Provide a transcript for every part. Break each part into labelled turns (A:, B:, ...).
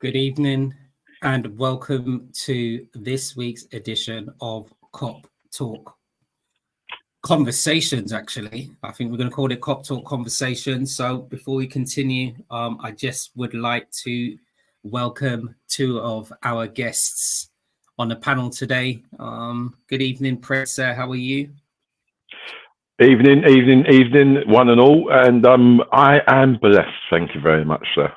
A: Good evening and welcome to this week's edition of Kop Talk Conversations, actually. I think we're going to call it Kop Talk Conversations. So before we continue, I just would like to welcome two of our guests on the panel today. Good evening, Press. How are you?
B: Evening, one and all. And I am blessed. Thank you very much, sir.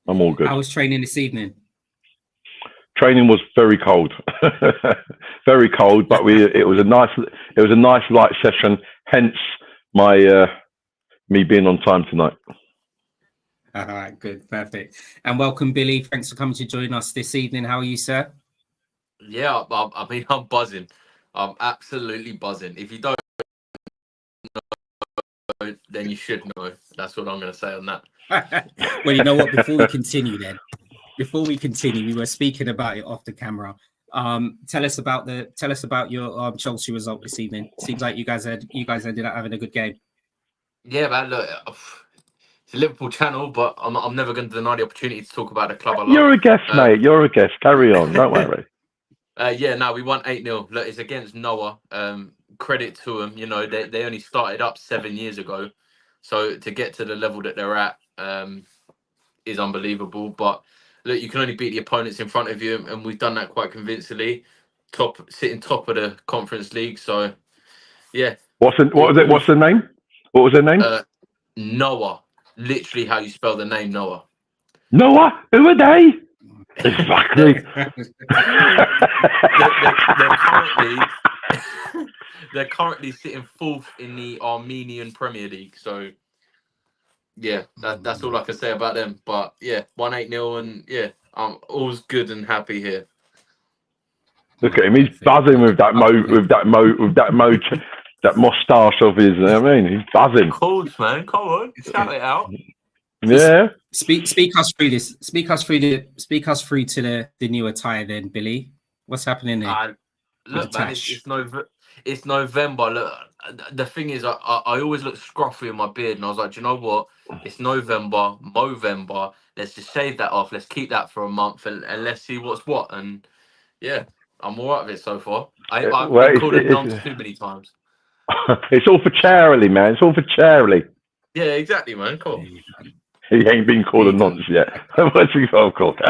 B: I'm all good.
A: How was training this evening?
B: Training was very cold, very cold. But it was a nice light session. Hence my me being on time tonight.
A: All right, good, perfect. And welcome, Billy. Thanks for coming to join us this evening. How are you, sir?
C: Yeah, I mean, I'm buzzing. I'm absolutely buzzing. If you don't know, then you should know. That's what I'm going to say on that.
A: Well, you know what? Before we continue, we were speaking about it off the camera. Tell us about your Chelsea result this evening. Seems like you guys ended up having a good game.
C: Yeah, man. Look, it's a Liverpool channel, but I'm never going to deny the opportunity to talk about the club I love.
B: You're a guest, mate. You're a guest. Carry on. Don't worry.
C: We won 8-0. Look, it's against Noah. Credit to them. You know, they only started up 7 years ago, so to get to the level that they're at is unbelievable. But look, you can only beat the opponents in front of you, and we've done that quite convincingly. Sitting top of the Conference League. So, yeah.
B: What's the name? What was their name?
C: Noah. Literally, how you spell the name Noah.
B: Noah. Who are they? Exactly.
C: They're currently sitting fourth in the Armenian Premier League. So, yeah, that's all I can say about them. But yeah, 1-8-0, and yeah, I'm always good and happy here.
B: Look at him; he's buzzing with that moustache of his. I mean, he's buzzing.
C: Cold, man. Come on, shout it out.
B: Yeah.
A: Speak us through this. Speak us through to the new attire, then, Billy. What's happening there?
C: Look, man, it's November. Look, the thing is, I always look scruffy in my beard, and I was like, do you know what? It's November, Movember. Let's just shave that off. Let's keep that for a month, and let's see what's what. And yeah, I'm all right with it so far. I've been called a nonce too many times.
B: It's all for charity, man. It's all for charity.
C: Yeah, exactly, man. Cool.
B: He ain't been called a nonce yet. What's he called?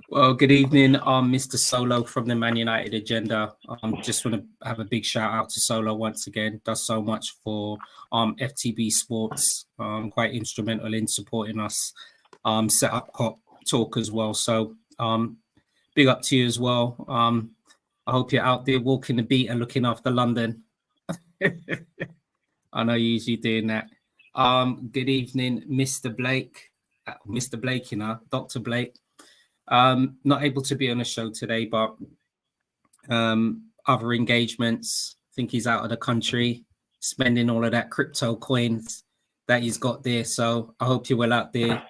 A: Well, good evening, Mr. Solo from the Man United Agenda. Just want to have a big shout out to Solo once again. Does so much for FTB Sports. Quite instrumental in supporting us. Set up Kop Talk as well. So big up to you as well. I hope you're out there walking the beat and looking after London. I know you're usually doing that. Good evening, Mr. Blake. Mr. Blake, Dr. Blake. Not able to be on the show today, but other engagements. I think he's out of the country, spending all of that crypto coins that he's got there. So I hope you're well out there.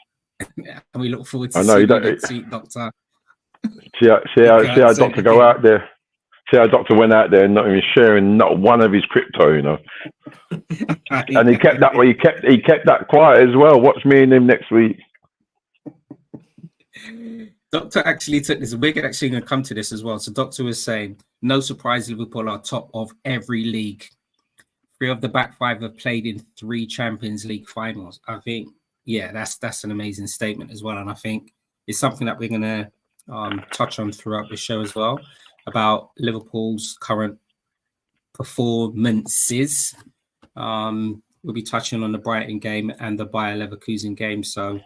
A: And we look forward to seeing you next week, Doctor.
B: See how Doctor go out there. See how Doctor went out there and not even sharing not one of his crypto, And he kept that. Well, he kept that quiet as well. Watch me and him next week.
A: Doctor actually took this. We're actually going to come to this as well. So Doctor was saying, no surprise, Liverpool are top of every league. 3 of the back 5 have played in 3 Champions League finals. I think, yeah, that's an amazing statement as well. And I think it's something that we're going to touch on throughout the show as well, about Liverpool's current performances. We'll be touching on the Brighton game and the Bayer Leverkusen game. So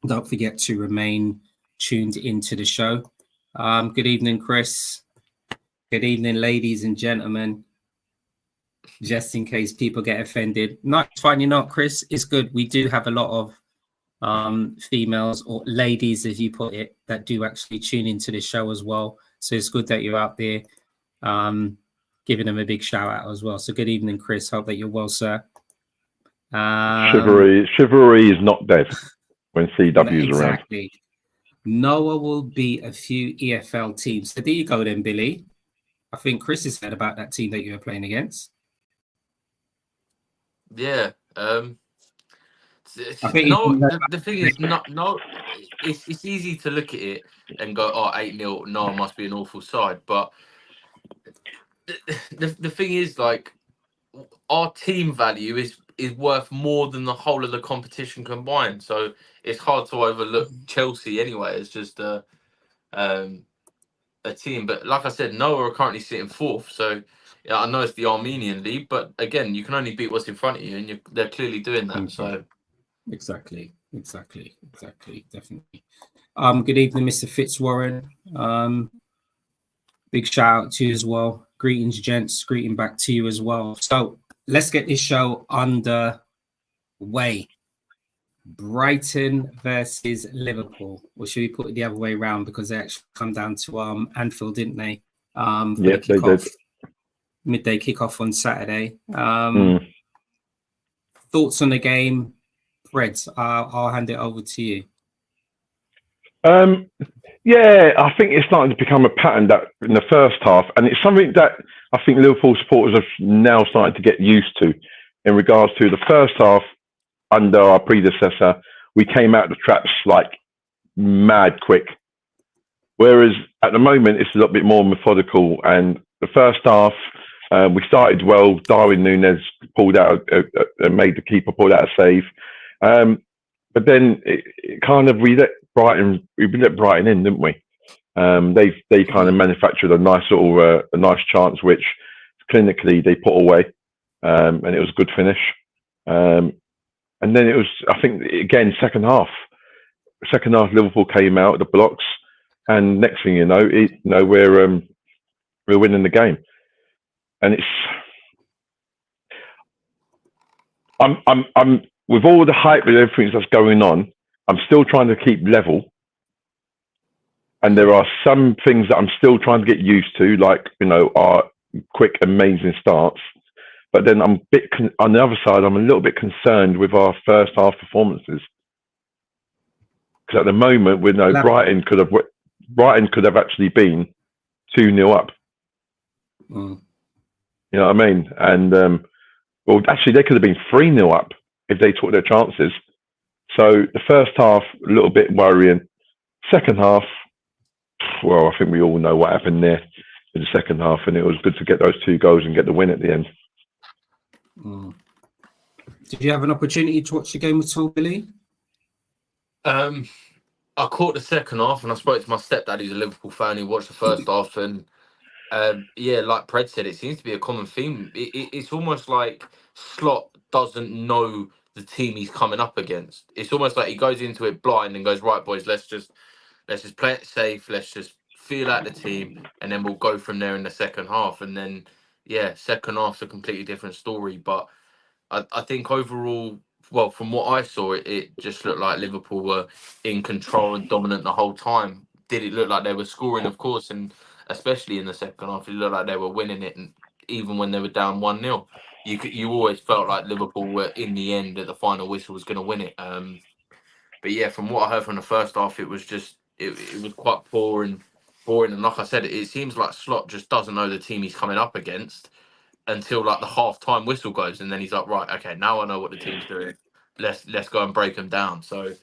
A: don't forget to remain tuned into the show. Good evening, Chris. Good evening, ladies and gentlemen. Just in case people get offended. No, it's fine. You're not, Chris. It's good. We do have a lot of females, or ladies, as you put it, that do actually tune into the show as well. So it's good that you're out there giving them a big shout out as well. So good evening, Chris. Hope that you're well, sir.
B: Chivalry is not dead when CW's
A: exactly.
B: around.
A: Noah will be a few EFL teams. So there you go then, Billy. I think Chris has said about that team that you were playing against.
C: Yeah. To
A: I think
C: No, the thing is, it's easy to look at it and go, oh, 8-0, Noah must be an awful side. But the thing is, like, our team value is worth more than the whole of the competition combined. So it's hard to overlook Chelsea anyway. It's just a team. But like I said, Noah are currently sitting fourth. So yeah, I know it's the Armenian league, but again, you can only beat what's in front of you, and they're clearly doing that. So
A: exactly, definitely. Good evening, Mr. Fitzwarren. Big shout out to you as well. Greetings, gents. Greeting back to you as well. So let's get this show underway. Brighton versus Liverpool. Or should we put it the other way around, because they actually come down to Anfield, didn't they?
B: Yeah, they did.
A: Midday kickoff on Saturday. Thoughts on the game, Freds? I'll hand it over to you.
B: Yeah, I think it's starting to become a pattern that in the first half, and it's something that I think Liverpool supporters have now started to get used to in regards to the first half. Under our predecessor, we came out the traps like mad quick. Whereas at the moment, it's a little bit more methodical. And the first half, we started well. Darwin Núñez pulled out, made the keeper pull out a save. But then it kind of we let Brighton in, didn't we? They kind of manufactured a nice chance, which clinically they put away, and it was a good finish. And then it was, I think, again, second half, Liverpool came out the blocks, and next thing you know, we're winning the game. And I'm with all the hype and everything that's going on, I'm still trying to keep level. And there are some things that I'm still trying to get used to, like our quick, amazing starts. But then on the other side, I'm a little bit concerned with our first half performances, because at the moment we know Brighton could have actually been 2-0 up. You know what I mean? And well, actually, they could have been 3-0 up if they took their chances. So the first half, a little bit worrying. Second half, well, I think we all know what happened there in the second half, and it was good to get those 2 goals and get the win at the end.
A: Did you have an opportunity to watch the game with Tom Billy?
C: I caught the second half, and I spoke to my stepdad, who's a Liverpool fan, who watched the first half. And yeah, like Pred said, it seems to be a common theme. It's almost like Slot doesn't know the team he's coming up against. It's almost like he goes into it blind and goes, right, boys, let's just play it safe. Let's just feel out the team, and then we'll go from there in the second half. And then, yeah, second half's a completely different story. But I think overall, well, from what I saw, it just looked like Liverpool were in control and dominant the whole time. Did it look like they were scoring? Of course, and especially in the second half, it looked like they were winning it. And even when they were down 1-0, you always felt like Liverpool were in the end at the final whistle was going to win it. But yeah, from what I heard from the first half, it was just it was quite poor and boring. And like I said, it seems like Slot just doesn't know the team he's coming up against until like the half-time whistle goes, and then he's like, right, okay, now I know what the team's doing. Let's go and break them down. So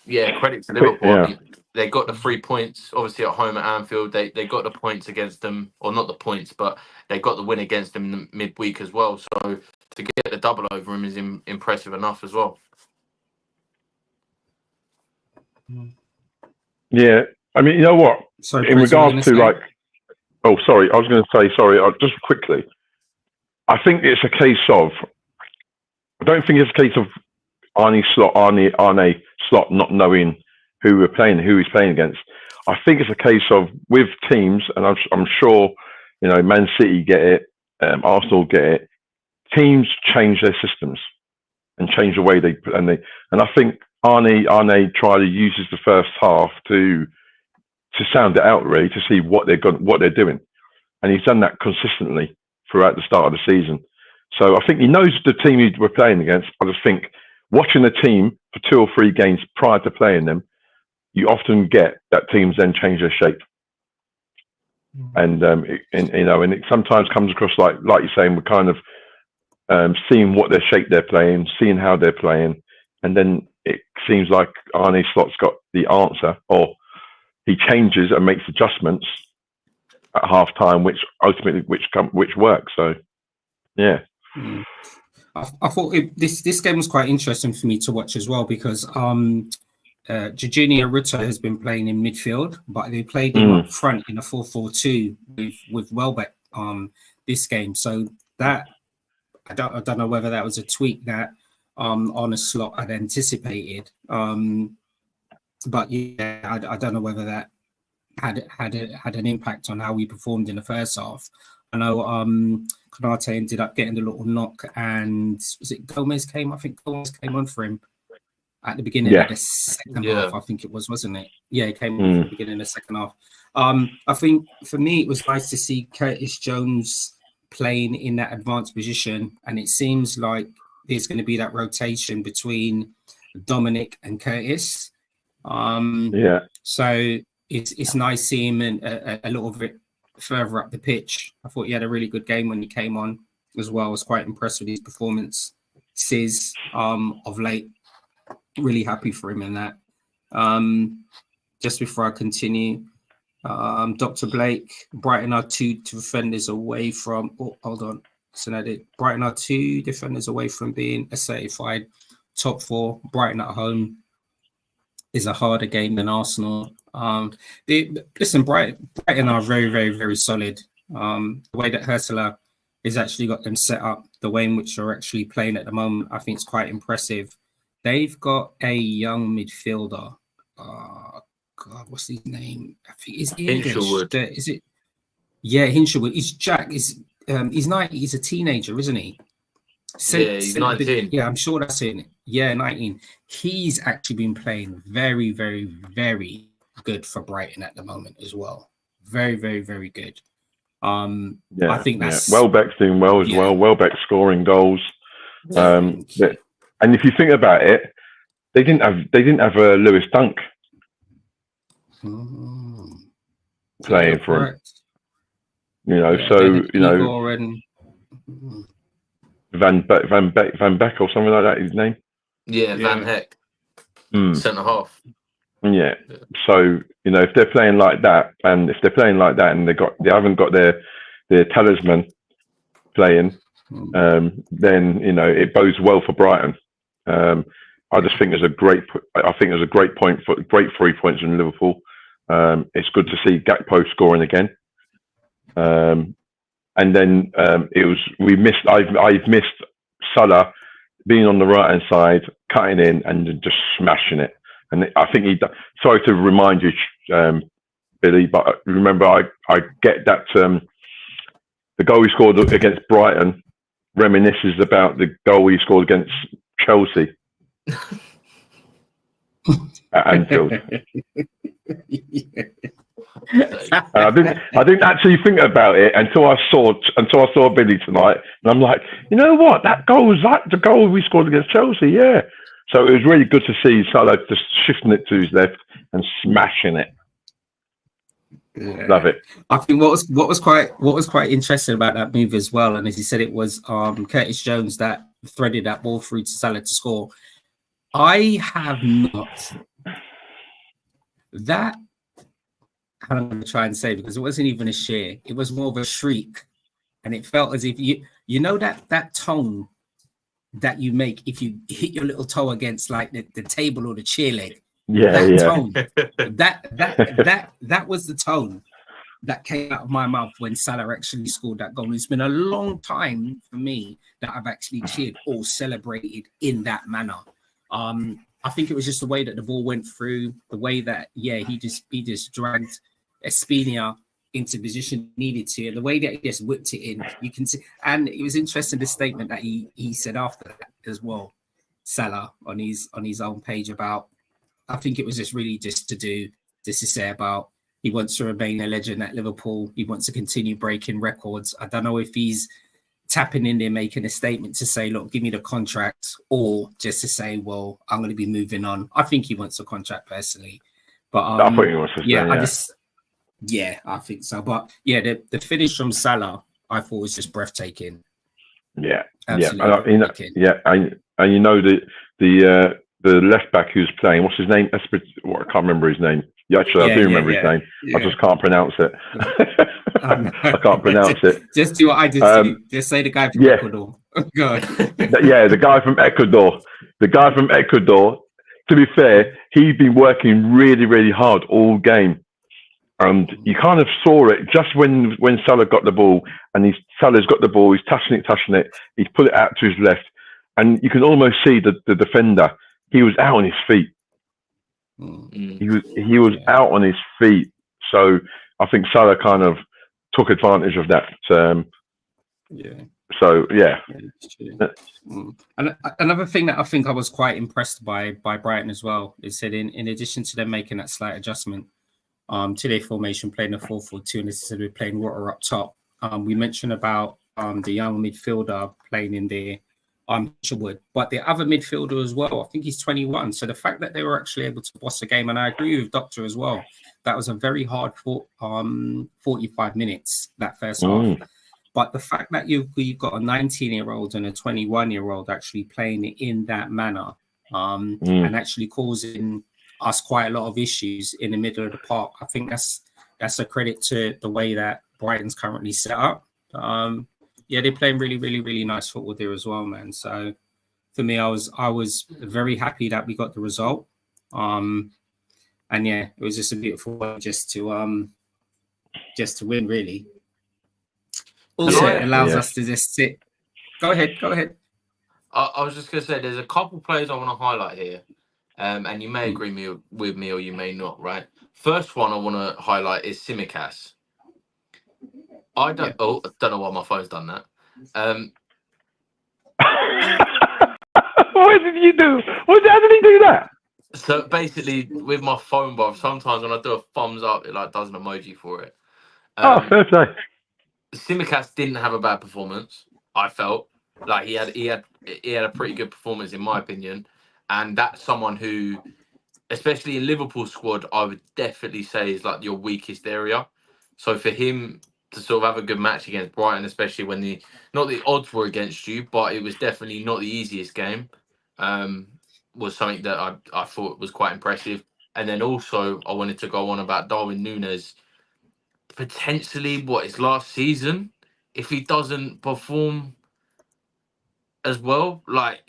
C: yeah, credit to Liverpool.
B: Yeah.
C: I mean, they got the 3 points, obviously at home at Anfield. They got the points against them, or not the points, but they got the win against them in the midweek as well. So to get the double over him is impressive enough as well.
B: Yeah, I mean, you know what?
A: Sorry,
B: in regards to like, oh, sorry, I was going to say, sorry, just quickly. I think it's a case of, I don't think it's a case of Arne Slot not knowing who he's playing against. I think it's a case of with teams, and I'm sure, Man City get it, Arsenal get it. Teams change their systems and change the way and I think Arne tried to use the first half to sound it out, really, to see what they're doing, and he's done that consistently throughout the start of the season. So I think he knows the team we're playing against. I just think watching the team for 2 or 3 games prior to playing them, you often get that teams then change their shape, and it sometimes comes across like you're saying, we're kind of seeing what their shape they're playing, seeing how they're playing, and then it seems like Arne Slot's got the answer, or he changes and makes adjustments at half time, which ultimately which works. So yeah.
A: I thought this game was quite interesting for me to watch as well, because Jorginho Rutter has been playing in midfield, but they played him up front in a 4-4-2 with Welbeck this game. So that I don't know whether that was a tweak that Arne Slot had anticipated. But yeah, I don't know whether that had an impact on how we performed in the first half. I know Konate ended up getting a little knock, and was it Gomez came? I think Gomez came on for him at the beginning of the second half. I think it was, wasn't it? Yeah, it came on at the beginning of the second half. I think for me it was nice to see Curtis Jones playing in that advanced position, and it seems like there's going to be that rotation between Dominic and Curtis. So it's nice seeing him a little bit further up the pitch. I thought he had a really good game when he came on as well. I was quite impressed with his performances of late. Really happy for him in that. Just before I continue, Dr. Blake, Brighton are two defenders away from. Oh, hold on. Brighton are 2 defenders away from being a certified top 4. Brighton at home is a harder game than Arsenal. Listen, Brighton are very, very, very solid. The way that Hurtler has actually got them set up, the way in which they're actually playing at the moment, I think it's quite impressive. They've got a young midfielder. God, what's his name? I think is English.
C: Hinshelwood.
A: Is it? Yeah, Hinshelwood. He's Jack. He's 90. He's a teenager, isn't he?
C: He's 19.
A: Yeah, I'm sure that's it. Yeah, 19. He's actually been playing very, very, very good for Brighton at the moment as well. Very, very, very good. I think that's
B: Welbeck's doing well as well. Welbeck's scoring goals. And if you think about it, they didn't have a Lewis Dunk playing for him. You know, Van Beek or something like that. His name.
C: Van Heck. Centre half.
B: Yeah. So if they're playing like that, and they haven't got their talisman playing, then it bodes well for Brighton. I just think there's a great point for great 3 points in Liverpool. It's good to see Gakpo scoring again. And then I've missed Salah being on the right hand side, cutting in and just smashing it. And I think sorry to remind you, Billy, but remember I get that the goal he scored against Brighton reminisces about the goal he scored against Chelsea at Anfield. I didn't actually think about it until I saw Billy tonight, and I'm like, you know what? That goal was like the goal we scored against Chelsea. Yeah. So it was really good to see Salah just shifting it to his left and smashing it. Yeah. Love it.
A: I think what was quite interesting about that move as well, and as you said, it was Curtis Jones that threaded that ball through to Salah to score. I have not that. I'm going to try and say, because it wasn't even a sheer, it was more of a shriek, and it felt as if you know that tone that you make if you hit your little toe against like the table or the chair leg. Tone, that was the tone that came out of my mouth when Salah actually scored that goal. It's been a long time for me that I've actually cheered or celebrated in that manner. I think it was just the way that the ball went through, the way that he just dragged Espina into position needed to, and the way that he just whipped it in, you can see. And it was interesting, the statement that he said after that as well, Salah, on his own page about, I think it was just really just to say about he wants to remain a legend at Liverpool. He wants to continue breaking records. I don't know if he's tapping in there, making a statement to say, look, give me the contract, or just to say, well, I'm going to be moving on. I think he wants a contract personally. But
B: I think he wants to
A: stay, I think so. But the finish from Salah, I thought was just breathtaking.
B: Yeah.
A: Absolutely.
B: And the the left back who's playing. What's his name? I can't remember his name. Yeah, actually, I do remember his name. Yeah. I just can't pronounce it. I can't pronounce it.
A: Just do what I did. Just say the guy from Ecuador. Go
B: yeah, the guy from Ecuador. The guy from Ecuador. To be fair, he's been working really, really hard all game. And you kind of saw it just when Salah got the ball, and Salah's got the ball, he's touching it, he's put it out to his left, and you can almost see the defender. He was out on his feet. He was out on his feet. So I think Salah kind of took advantage of that. So yeah.
A: And another thing that I think I was quite impressed by Brighton as well is that in addition to them making that slight adjustment to their formation, playing a 4-4-2, and instead of playing Water up top, we mentioned about the young midfielder playing in there. Wood, but the other midfielder as well, I think he's 21. So the fact that they were actually able to boss the game, and I agree with Doctor as well, that was a very hard fought 45 minutes, that first half. But the fact that you've got a 19-year-old and a 21-year-old actually playing in that manner and actually causing us quite a lot of issues in the middle of the park, I think that's a credit to the way that Brighton's currently set up. Yeah, they're playing really, really, really nice football there as well, man. So for me, I was very happy that we got the result. And yeah, it was just a beautiful way just to win, really. Also, it allows us to just sit. Go ahead.
C: I was just gonna say, there's a couple players I want to highlight here, and you may agree with me or you may not. Right, first one I want to highlight is Tsimikas. I don't know why my phone's done that.
B: What did you do? How did he do that?
C: So basically, with my phone, Bob, sometimes when I do a thumbs up, it like does an emoji for it.
B: Fair play.
C: Tsimikas didn't have a bad performance. I felt like he had a pretty good performance in my opinion, and that's someone who, especially in Liverpool squad, I would definitely say is like your weakest area. So for him to sort of have a good match against Brighton, especially when not the odds were against you, but it was definitely not the easiest game, was something that I thought was quite impressive. And then also I wanted to go on about Darwin Núñez, potentially his last season, if he doesn't perform as well. Like,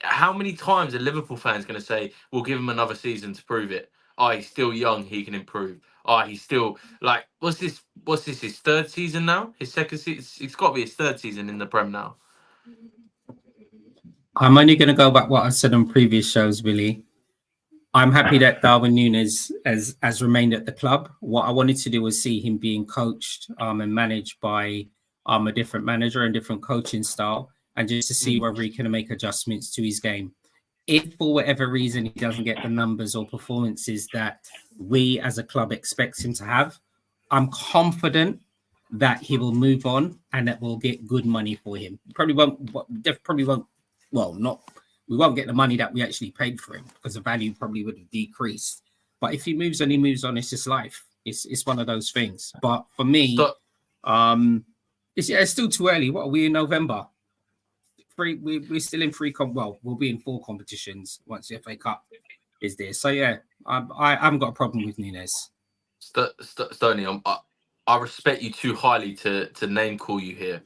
C: how many times are Liverpool fans going to say, we'll give him another season to prove it? He's still young, he can improve. He's still like, what's this? His third season now? His second season? It's got to be his third season in the Prem now.
A: I'm only going to go back what I said on previous shows, Billy. I'm happy that Darwin Núñez has remained at the club. What I wanted to do was see him being coached and managed by a different manager and different coaching style, and just to see whether he can make adjustments to his game. If for whatever reason he doesn't get the numbers or performances that we as a club expect him to have, I'm confident that he will move on and that we'll get good money for him. We won't get the money that we actually paid for him because the value probably would have decreased. But if he moves on, it's just life. It's one of those things. But for me, it's still too early. What are we in November? We're still in we'll be in 4 competitions once the FA Cup is there. So yeah, I haven't got a problem with Núñez.
C: Stoney, I respect you too highly to name call you here,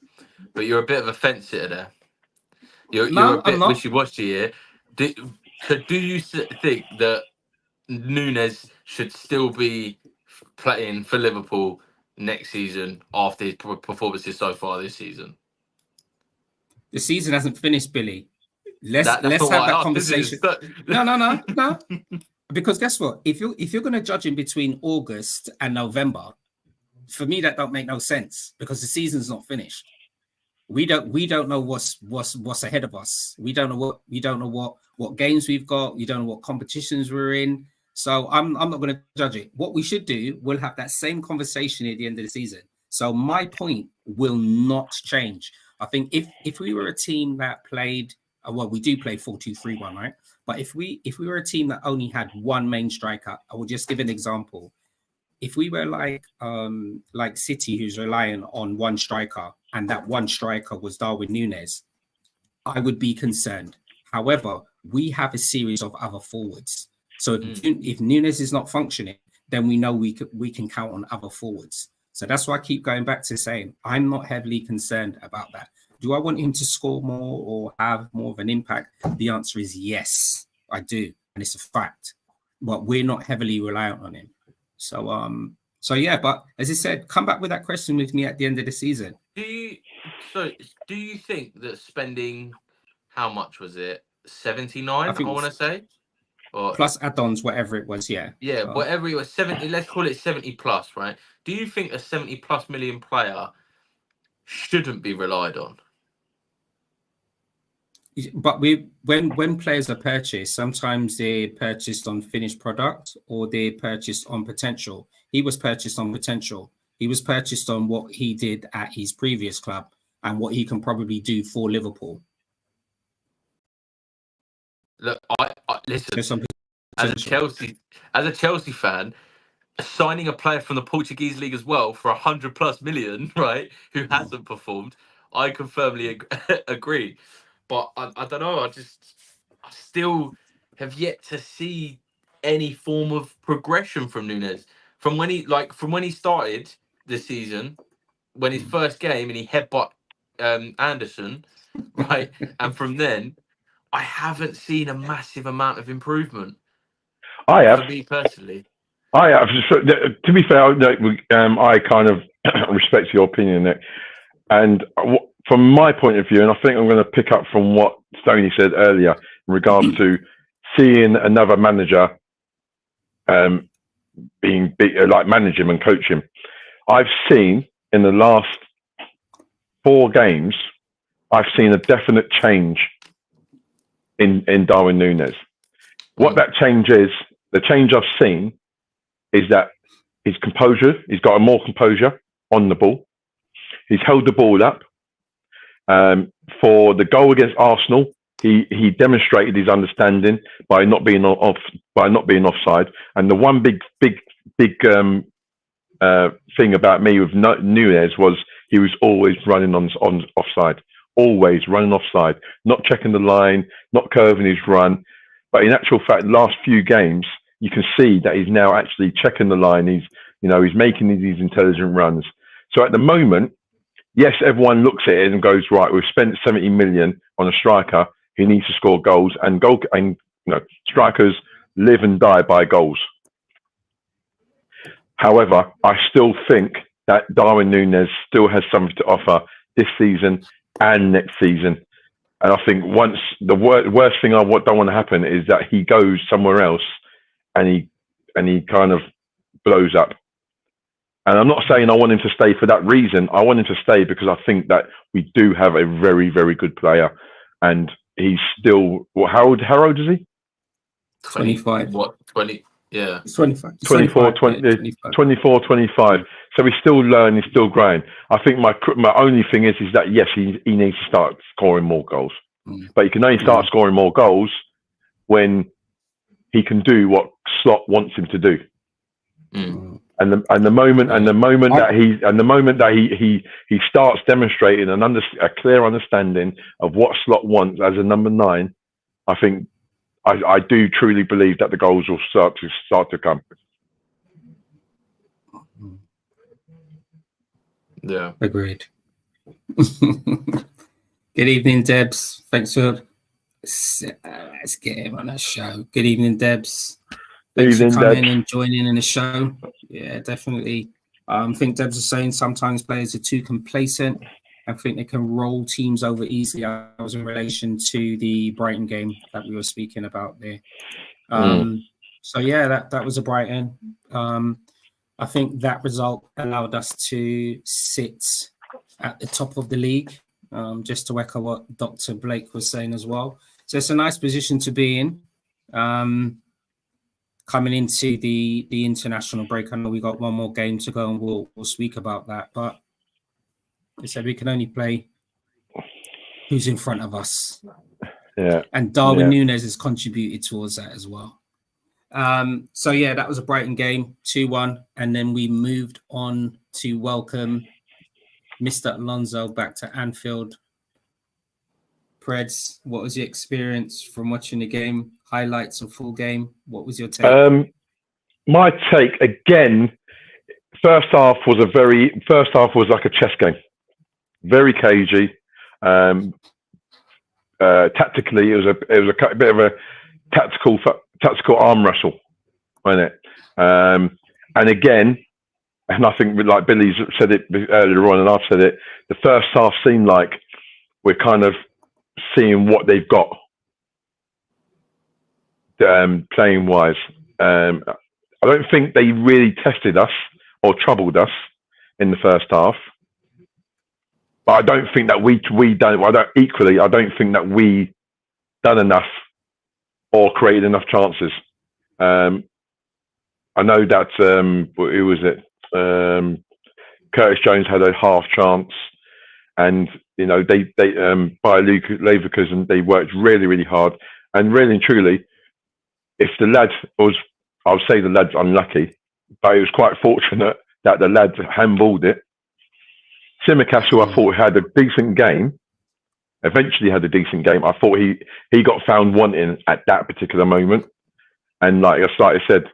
C: but you're a bit of a fence sitter there. You're a bit wishy-washy here. Do you think that Núñez should still be playing for Liverpool next season after his performances so far this season?
A: The season hasn't finished, Billy. Let's have that conversation. No. Because guess what? If you're going to judge him between August and November, for me that don't make no sense because the season's not finished. We don't know what's ahead of us. We don't know what games we've got. We don't know what competitions we're in. So I'm not going to judge it. What we should do, we'll have that same conversation at the end of the season. So my point will not change. I think if we were a team that played, we do play 4-2-3-1, right? But if we were a team that only had one main striker, I will just give an example. If we were like City, who's relying on one striker, and that one striker was Darwin Núñez, I would be concerned. However, we have a series of other forwards. So if Nunes is not functioning, then we know we can count on other forwards. So that's why I keep going back to saying I'm not heavily concerned about that. Do I want him to score more or have more of an impact? The answer is yes, I do, and it's a fact. But we're not heavily reliant on him. So yeah, but as I said, come back with that question with me at the end of the season.
C: Do you think that spending, how much was it? 79, I want to say? Or
A: plus add-ons, whatever it was, yeah.
C: Yeah, whatever it was, 70, let's call it 70 plus, right? Do you think a 70 plus million player shouldn't be relied on?
A: But when players are purchased, sometimes they're purchased on finished product or they're purchased on potential. He was purchased on potential. He was purchased on what he did at his previous club and what he can probably do for Liverpool.
C: Look, I listen. As a Chelsea fan, signing a player from the Portuguese league as well for 100+ million, right? Who hasn't performed, I can firmly agree. But I don't know. I still have yet to see any form of progression from Nunes from when he started the season, when his first game and he headbutt Anderson, right? And from then, I haven't seen a massive amount of improvement.
B: I have.
C: For me personally.
B: I have. To be fair, I kind of respect your opinion, Nick. And from my point of view, and I think I'm going to pick up from what Stoney said earlier in regards to seeing another manager manage him and coach him. I've seen in the last 4 games, I've seen a definite change in Darwin Nunes. What that change is, the change I've seen is that his composure, he's got more composure on the ball. He's held the ball up. For the goal against Arsenal, he demonstrated his understanding by not being offside. And the one big thing about me with Nunes was he was always running on offside, always running offside, not checking the line, not curving his run. But in actual fact, the last few games, you can see that he's now actually checking the line. He's making these intelligent runs. So at the moment, yes, everyone looks at it and goes, right, we've spent 70 million on a striker who needs to score goals, and strikers live and die by goals. However, I still think that Darwin Nunes still has something to offer this season and next season. And I think once the worst thing I don't want to happen is that he goes somewhere else and he kind of blows up. And I'm not saying I want him to stay for that reason. I want him to stay because I think that we do have a very, very good player. And he's still, how old is he?
A: 25.
C: What, 20? Yeah.
A: It's 25.
B: 24, 25. So he's still learning, he's still growing. I think my only thing is that, yes, he needs to start scoring more goals. But he can only start scoring more goals when he can do what Slot wants him to do. And the moment that he starts demonstrating a clear understanding of what Slot wants as a number 9, I think I do truly believe that the goals will start to come.
C: Yeah,
A: agreed. Good evening, Debs. Thanks for let's get him on the show. Good evening, Debs. Thanks for coming and joining in the show. Yeah, definitely. I think Debs is saying sometimes players are too complacent. I think they can roll teams over easily. I was in relation to the Brighton game that we were speaking about there. So yeah, that was a Brighton. I think that result allowed us to sit at the top of the league, just to echo what Dr. Blake was saying as well. So it's a nice position to be in. Coming into the international break, I know we got one more game to go and we'll speak about that. But they said we can only play who's in front of us.
B: Yeah.
A: And Darwin Nunes has contributed towards that as well. So yeah, that was a Brighton game, 2-1. And then we moved on to welcome Mr. Alonso back to Anfield. Preds, what was your experience from watching the game? Highlights or full game? What was your take?
B: My take again. First half was like a chess game, very cagey. Tactically, it was a bit of a tactical arm wrestle, wasn't it? And again, and I think like Billy's said it earlier on, and I've said it. The first half seemed like we're kind of seeing what they've got, playing wise. I don't think they really tested us or troubled us in the first half. But I don't think that we don't. I don't think that we done enough or created enough chances. I know that who was it? Curtis Jones had a half chance, and you know they by Leverkusen they worked really, really hard, and really and truly, if the lad was, I would say the lad's unlucky, but he was quite fortunate that the lad handballed it. Simicast, who I thought had a decent game, eventually had a decent game. I thought he got found wanting at that particular moment, and like I said,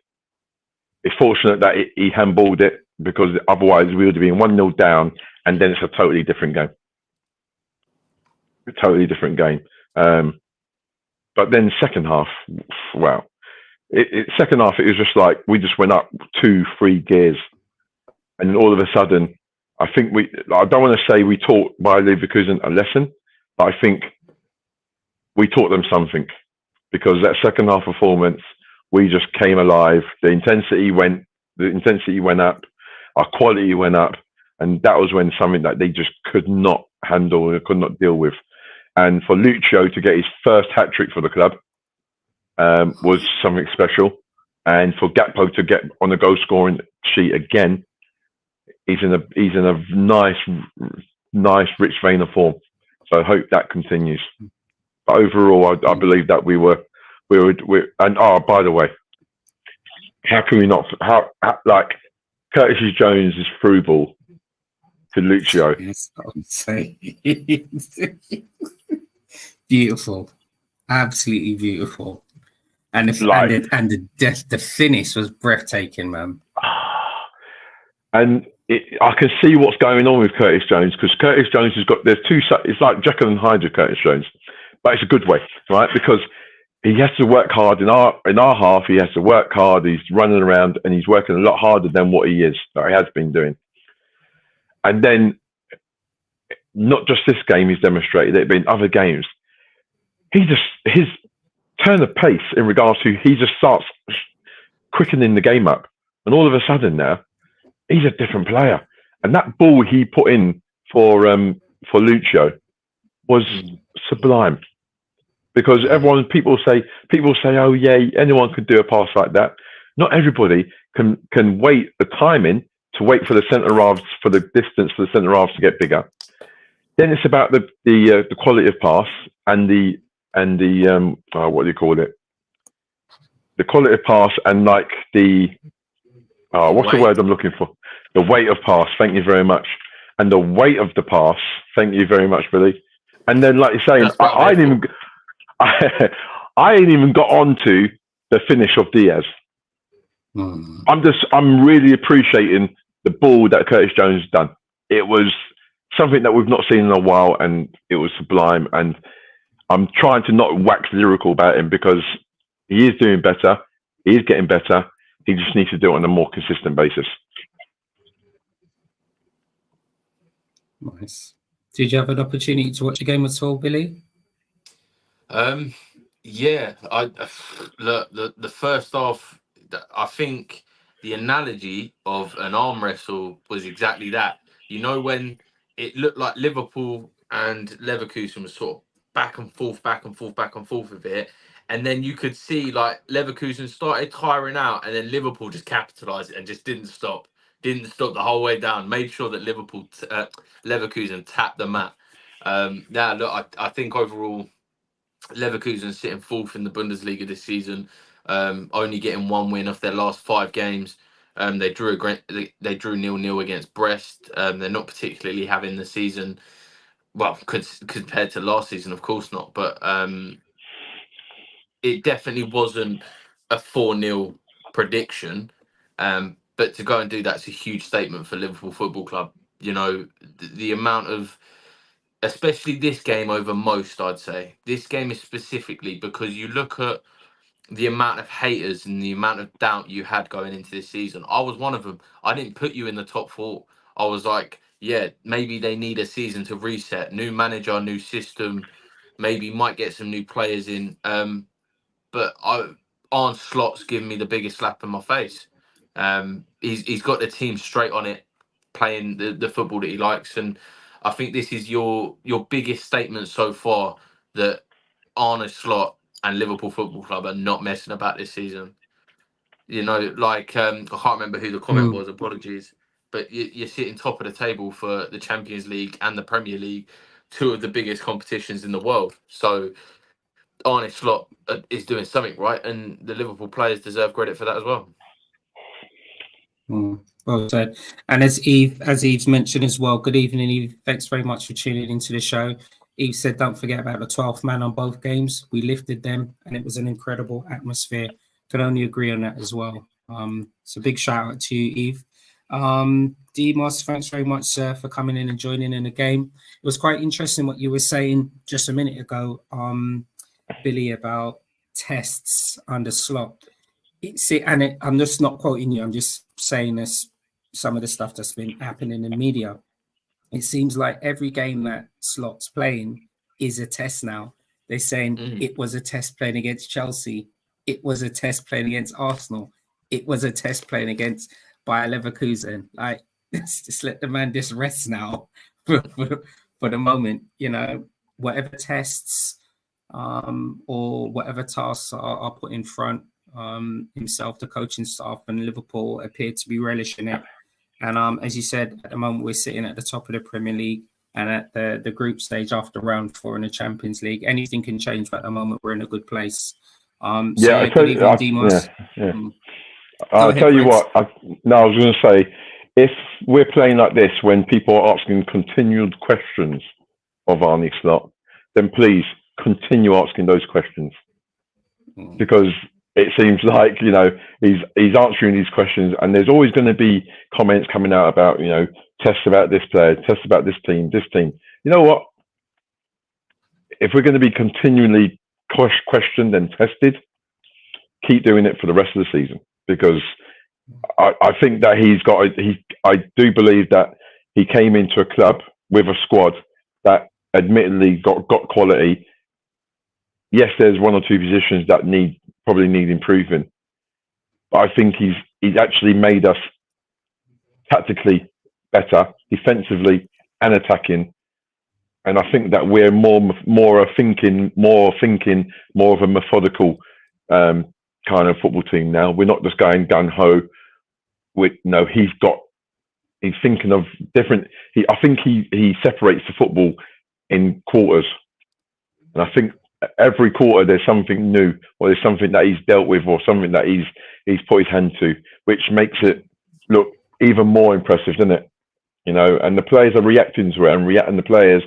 B: it's fortunate that he handballed it, because otherwise we would have been 1-0 down, and then it's a totally different game. But then second half, wow. Second half, it was just like we just went up 2-3 gears, and then all of a sudden, I think I don't want to say we taught Bayer Leverkusen a lesson, but I think we taught them something, because that second half performance, we just came alive. The intensity went up, our quality went up, and that was when something that they just could not handle and could not deal with. And for Lucio to get his first hat trick for the club was something special, and for Gakpo to get on the goal scoring sheet again, he's in a nice rich vein of form. So I hope that continues. But overall, I believe that we were. And by the way, how can we not? How like Curtis Jones is through ball to Lucio.
A: Yes, I would say. Beautiful, absolutely beautiful, and the finish was breathtaking, man.
B: And I can see what's going on with Curtis Jones, because Curtis Jones has got, it's like Jekyll and Hyde with Curtis Jones, but it's a good way, right? Because he has to work hard in our half. He has to work hard. He's running around and he's working a lot harder than what he has been doing. And then, not just this game, he's demonstrated it, but in other games, his turn of pace in regards to, he just starts quickening the game up, and all of a sudden now he's a different player. And that ball he put in for Lucio was sublime. Because people say, oh yeah, anyone could do a pass like that. Not everybody can wait the timing to wait for the centre halves, for the distance for the centre halves to get bigger. Then it's about the quality of pass and the what do you call it? The quality of pass and like what's the word I'm looking for? The weight of pass. Thank you very much. And the weight of the pass. Thank you very much, Billy. And then, like you're saying, I ain't even got onto the finish of Diaz. I'm really appreciating the ball that Curtis Jones has done. It was something that we've not seen in a while, and it was sublime. And I'm trying to not wax lyrical about him, because he is doing better. He is getting better. He just needs to do it on a more consistent basis.
A: Nice. Did you have an opportunity to watch a game at all, Billy?
C: Yeah, the first half, I think the analogy of an arm wrestle was exactly that. You know, when it looked like Liverpool and Leverkusen was sort of back and forth with it, and then you could see like Leverkusen started tiring out, and then Liverpool just capitalised it and just didn't stop the whole way down. Made sure that Leverkusen tapped the mat. Now, look, I think overall, Leverkusen sitting fourth in the Bundesliga this season, only getting one win off their last 5 games. They drew 0-0 against Brest. They're not particularly having the season well, compared to last season, of course not, but it definitely wasn't a 4-0 prediction. But to go and do that's a huge statement for Liverpool Football Club. You know, the amount of, especially this game over most, I'd say. This game is specifically because you look at the amount of haters and the amount of doubt you had going into this season. I was one of them. I didn't put you in the top 4. I was like, yeah, maybe they need a season to reset. New manager, new system, maybe might get some new players in. But Arne Slot's given me the biggest slap in my face. He's got the team straight on it, playing the football that he likes, and I think this is your biggest statement so far that Arne Slot and Liverpool Football Club are not messing about this season. You know, like I can't remember who the comment was. Apologies, but you're sitting top of the table for the Champions League and the Premier League, 2 of the biggest competitions in the world. So Arne Slot is doing something right, and the Liverpool players deserve credit for that as well.
A: Well said. And as Eve's mentioned as well, good evening, Eve. Thanks very much for tuning into the show. Eve said, don't forget about the 12th man on both games. We lifted them, and it was an incredible atmosphere. Can only agree on that as well. So big shout out to you, Eve. Demos, thanks very much, sir, for coming in and joining in the game. It was quite interesting what you were saying just a minute ago, Billy, about tests under Slot. I'm just not quoting you. I'm just saying this, some of the stuff that's been happening in media. It seems like every game that Slot's playing is a test now. They're saying it was a test playing against Chelsea. It was a test playing against Arsenal. It was a test playing against Bayer Leverkusen. Like, just let the man just rest now for the moment. You know, whatever tests or whatever tasks are put in front, himself, the coaching staff, and Liverpool appear to be relishing it. And as you said, at the moment we're sitting at the top of the Premier League and at the group stage after round 4 in the Champions League. Anything can change, but at the moment we're in a good place.
B: I'll tell you what. I was going to say, if we're playing like this when people are asking continued questions of Arne Slot, then please continue asking those questions, because it seems like, you know, he's answering these questions, and there's always going to be comments coming out about, you know, tests about this player, tests about this team. You know what? If we're going to be continually questioned and tested, keep doing it for the rest of the season, because I think that I do believe that he came into a club with a squad that admittedly got quality. Yes, there's 1 or 2 positions that probably need improving, but I think he's actually made us tactically better, defensively and attacking. And I think that we're more thinking, more of a methodical kind of football team now. We're not just going gung ho. He's thinking of different. I think he separates the football in quarters, and I think every quarter there's something new, or there's something that he's dealt with, or something that he's put his hand to, which makes it look even more impressive, doesn't it? You know, and the players are reacting to it, and the players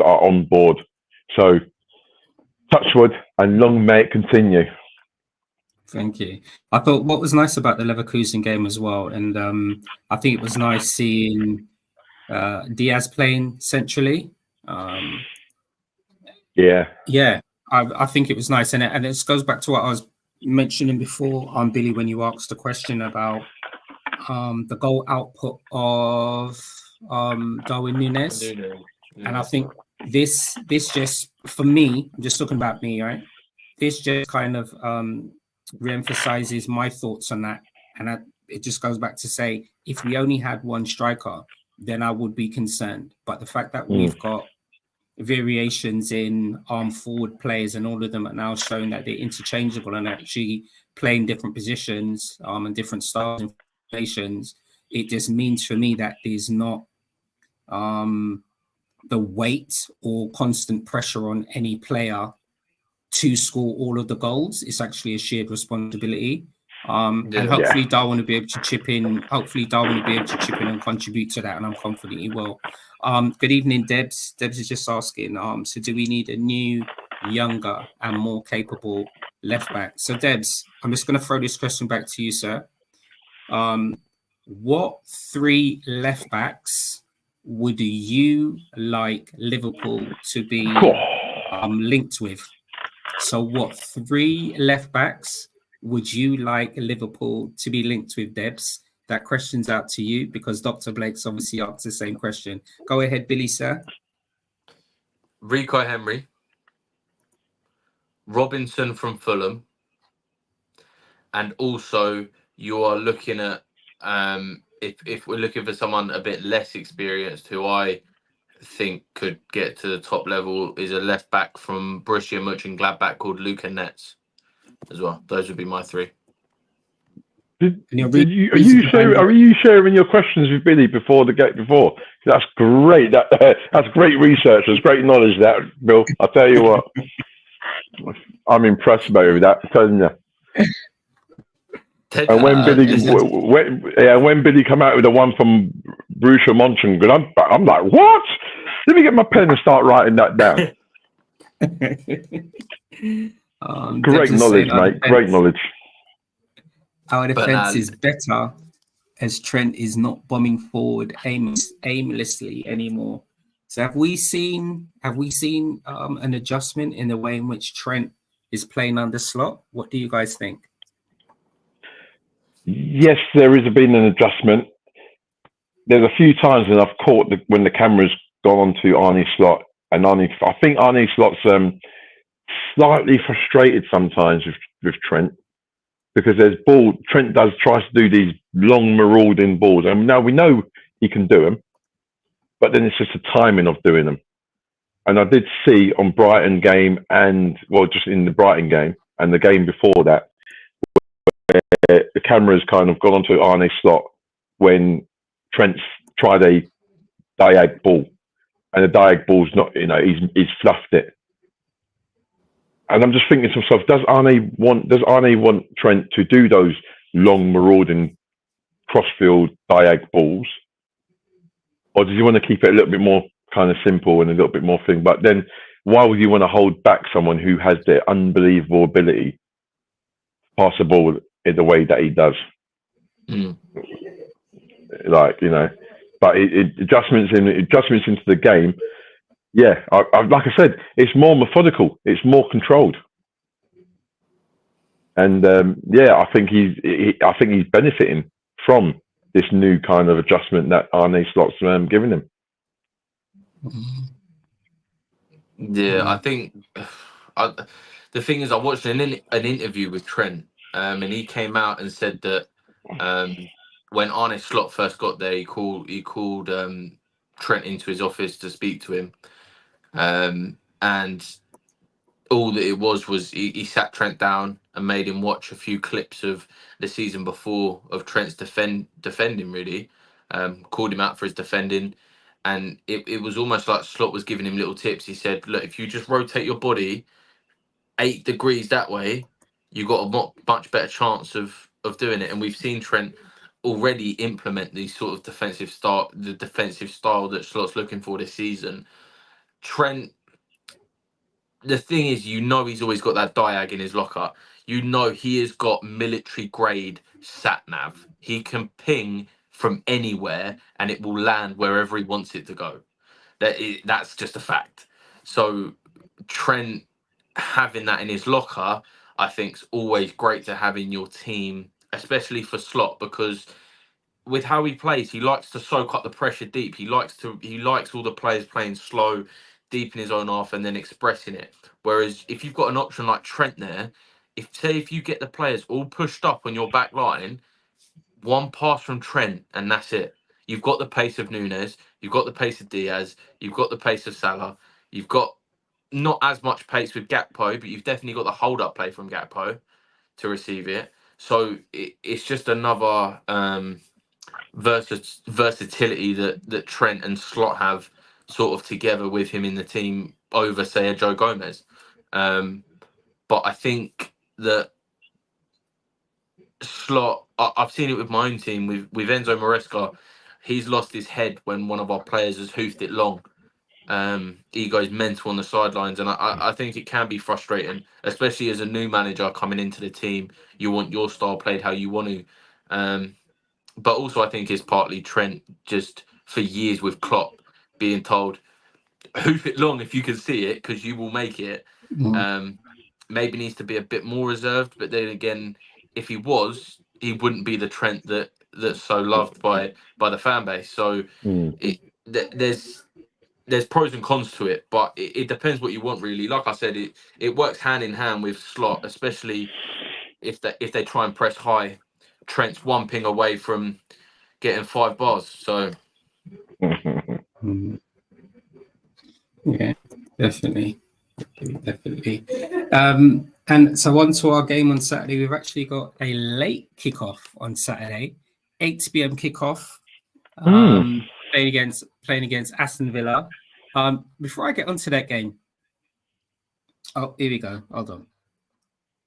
B: are on board. So, touch wood, and long may it continue.
A: Thank you. I thought what was nice about the Leverkusen game as well, and I think it was nice seeing Diaz playing centrally. I think it was nice, and it goes back to what I was mentioning before, Billy, when you asked the question about the goal output of Darwin Núñez. And I think this just, for me, I'm just talking about me, right? This just kind of re-emphasizes my thoughts on that, and it just goes back to say, if we only had one striker, then I would be concerned. But the fact that we've got variations in arm forward players, and all of them are now showing that they're interchangeable and actually playing different positions and different styles and formations, it just means for me that there's not the weight or constant pressure on any player to score all of the goals. It's actually a shared responsibility. And hopefully Darwin will be able to chip in. Hopefully Darwin will be able to chip in and contribute to that, and I'm confident he will. Good evening, Debs. Debs is just asking, so do we need a new, younger and more capable left back? So Debs, I'm just going to throw this question back to you, sir. What 3 left backs would you like Liverpool to be linked with? So what 3 left backs would you like Liverpool to be linked with, Debs? That question's out to you because Dr. Blake's obviously asked the same question. Go ahead, Billy, sir.
C: Rico Henry, Robinson from Fulham, and also you are looking at if we're looking for someone a bit less experienced who I think could get to the top level is a left back from Borussia Mönchengladbach called Luca Netz as well. Those would be my 3.
B: Are you sharing your questions with Billy before the game? That's great. That's great research. That's great knowledge. That Bill, I'll tell you what, I'm impressed by that. I'm telling you. And when Billy come out with the one from Borussia Mönchengladbach, I'm like, what? Let me get my pen and start writing that down. Great knowledge, mate. Great knowledge.
A: Our defense is better as Trent is not bombing forward aimlessly anymore. So have we seen an adjustment in the way in which Trent is playing under Slot? What do you guys think?
B: Yes, there has been an adjustment. There's a few times that I've caught when the camera's gone on to Arne Slot, and I think Arne Slot's slightly frustrated sometimes with Trent because Trent tries to do these long marauding balls, and now we know he can do them, but then it's just the timing of doing them. And I did see on Brighton game just in the Brighton game and the game before that, the camera's kind of gone onto Arne Slot when Trent's tried a diag ball, and the diag ball's not, he's fluffed it. And I'm just thinking to myself, does Arne want Trent to do those long marauding crossfield diag balls, or does he want to keep it a little bit more kind of simple and a little bit more thing? But then, why would you want to hold back someone who has the unbelievable ability to pass the ball in the way that he does? But adjustments into the game. Yeah, like I said, it's more methodical. It's more controlled, and I think he's benefiting from this new kind of adjustment that Arne Slot's giving him.
C: Yeah, I think the thing is, I watched an interview with Trent, and he came out and said that when Arne Slot first got there, he called Trent into his office to speak to him, and all that it was he sat Trent down and made him watch a few clips of the season before of Trent's defending. Really, called him out for his defending. And it was almost like Slot was giving him little tips. He said, look, if you just rotate your body 8 degrees that way, you got a much better chance of doing it. And we've seen Trent already implement these sort of defensive style that Slot's looking for this season. Trent, the thing is, he's always got that diag in his locker. He has got military grade sat nav. He can ping from anywhere and it will land wherever he wants it to go. That's just a fact. So Trent having that in his locker, I think, is always great to have in your team, especially for Slot, because with how he plays, he likes to soak up the pressure deep. He likes all the players playing slow, deep in his own half, and then expressing it. Whereas if you've got an option like Trent there, if you get the players all pushed up on your back line, one pass from Trent and that's it. You've got the pace of Nunes, you've got the pace of Diaz, you've got the pace of Salah, you've got not as much pace with Gakpo, but you've definitely got the hold-up play from Gakpo to receive it. So it's just another versatility that Trent and Slot have sort of together with him in the team over, say, a Joe Gomez. But I think that Slot, I've seen it with my own team with Enzo Maresca. He's lost his head when one of our players has hoofed it long. He goes mental on the sidelines, and I think it can be frustrating, especially as a new manager coming into the team. You want your style played how you want to, but also I think it's partly Trent just for years with Klopp being told hoof it long if you can see it because you will make it. Maybe needs to be a bit more reserved, but then again, if he was, he wouldn't be the Trent that's so loved by the fan base. So there's pros and cons to it, but it depends what you want really. Like I said, it works hand in hand with Slot, especially if they try and press high. Trent's one ping away from getting 5 bars. So
A: yeah, definitely. And so on to our game on Saturday. We've actually got a late kickoff on Saturday, 8 p.m. kickoff. Playing against Aston Villa. Before I get onto that game, oh, here we go. Hold on.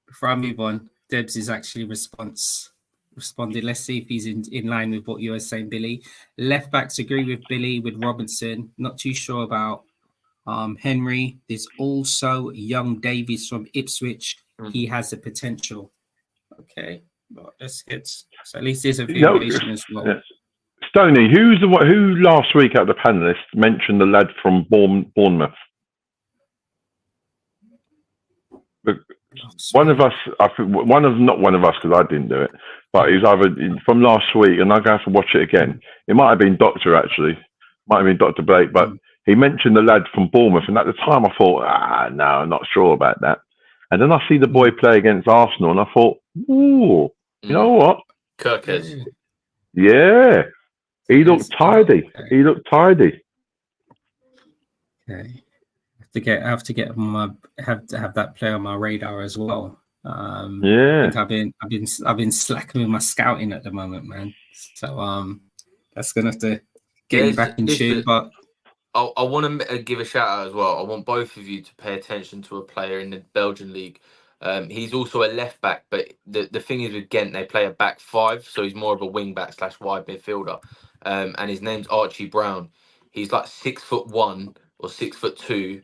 A: Before I move on, Debs is actually responded. Let's see if he's in line with what you were saying, Billy. Left backs agree with Billy with Robinson. Not too sure about Henry. There's also young Davies from Ipswich. He has the potential. Okay, well, that's good. So at least there's a variation as well.
B: Yeah. Stoney, who last week out of the panelists mentioned the lad from Bournemouth? One of us, not one of us because I didn't do it, but he's either from last week, and I'm going to have to watch it again. It might have been Doctor actually, might have been Dr. Blake, but he mentioned the lad from Bournemouth, and at the time I thought, no, I'm not sure about that. And then I see the boy play against Arsenal, and I thought, ooh, you know what?
C: Kirkes.
B: Yeah. He looked tidy.
A: Okay.
B: He looked tidy.
A: Okay. I have to have that player on my radar as well.
B: Yeah.
A: I think I've been slacking with my scouting at the moment, man. So that's gonna have to get me back in tune. But
C: I want to give a shout out as well. I want both of you to pay attention to a player in the Belgian league. He's also a left back, but the thing is with Ghent, they play a back 5, so he's more of a wing back / wide midfielder. And his name's Archie Brown. He's like 6'1" or 6'2",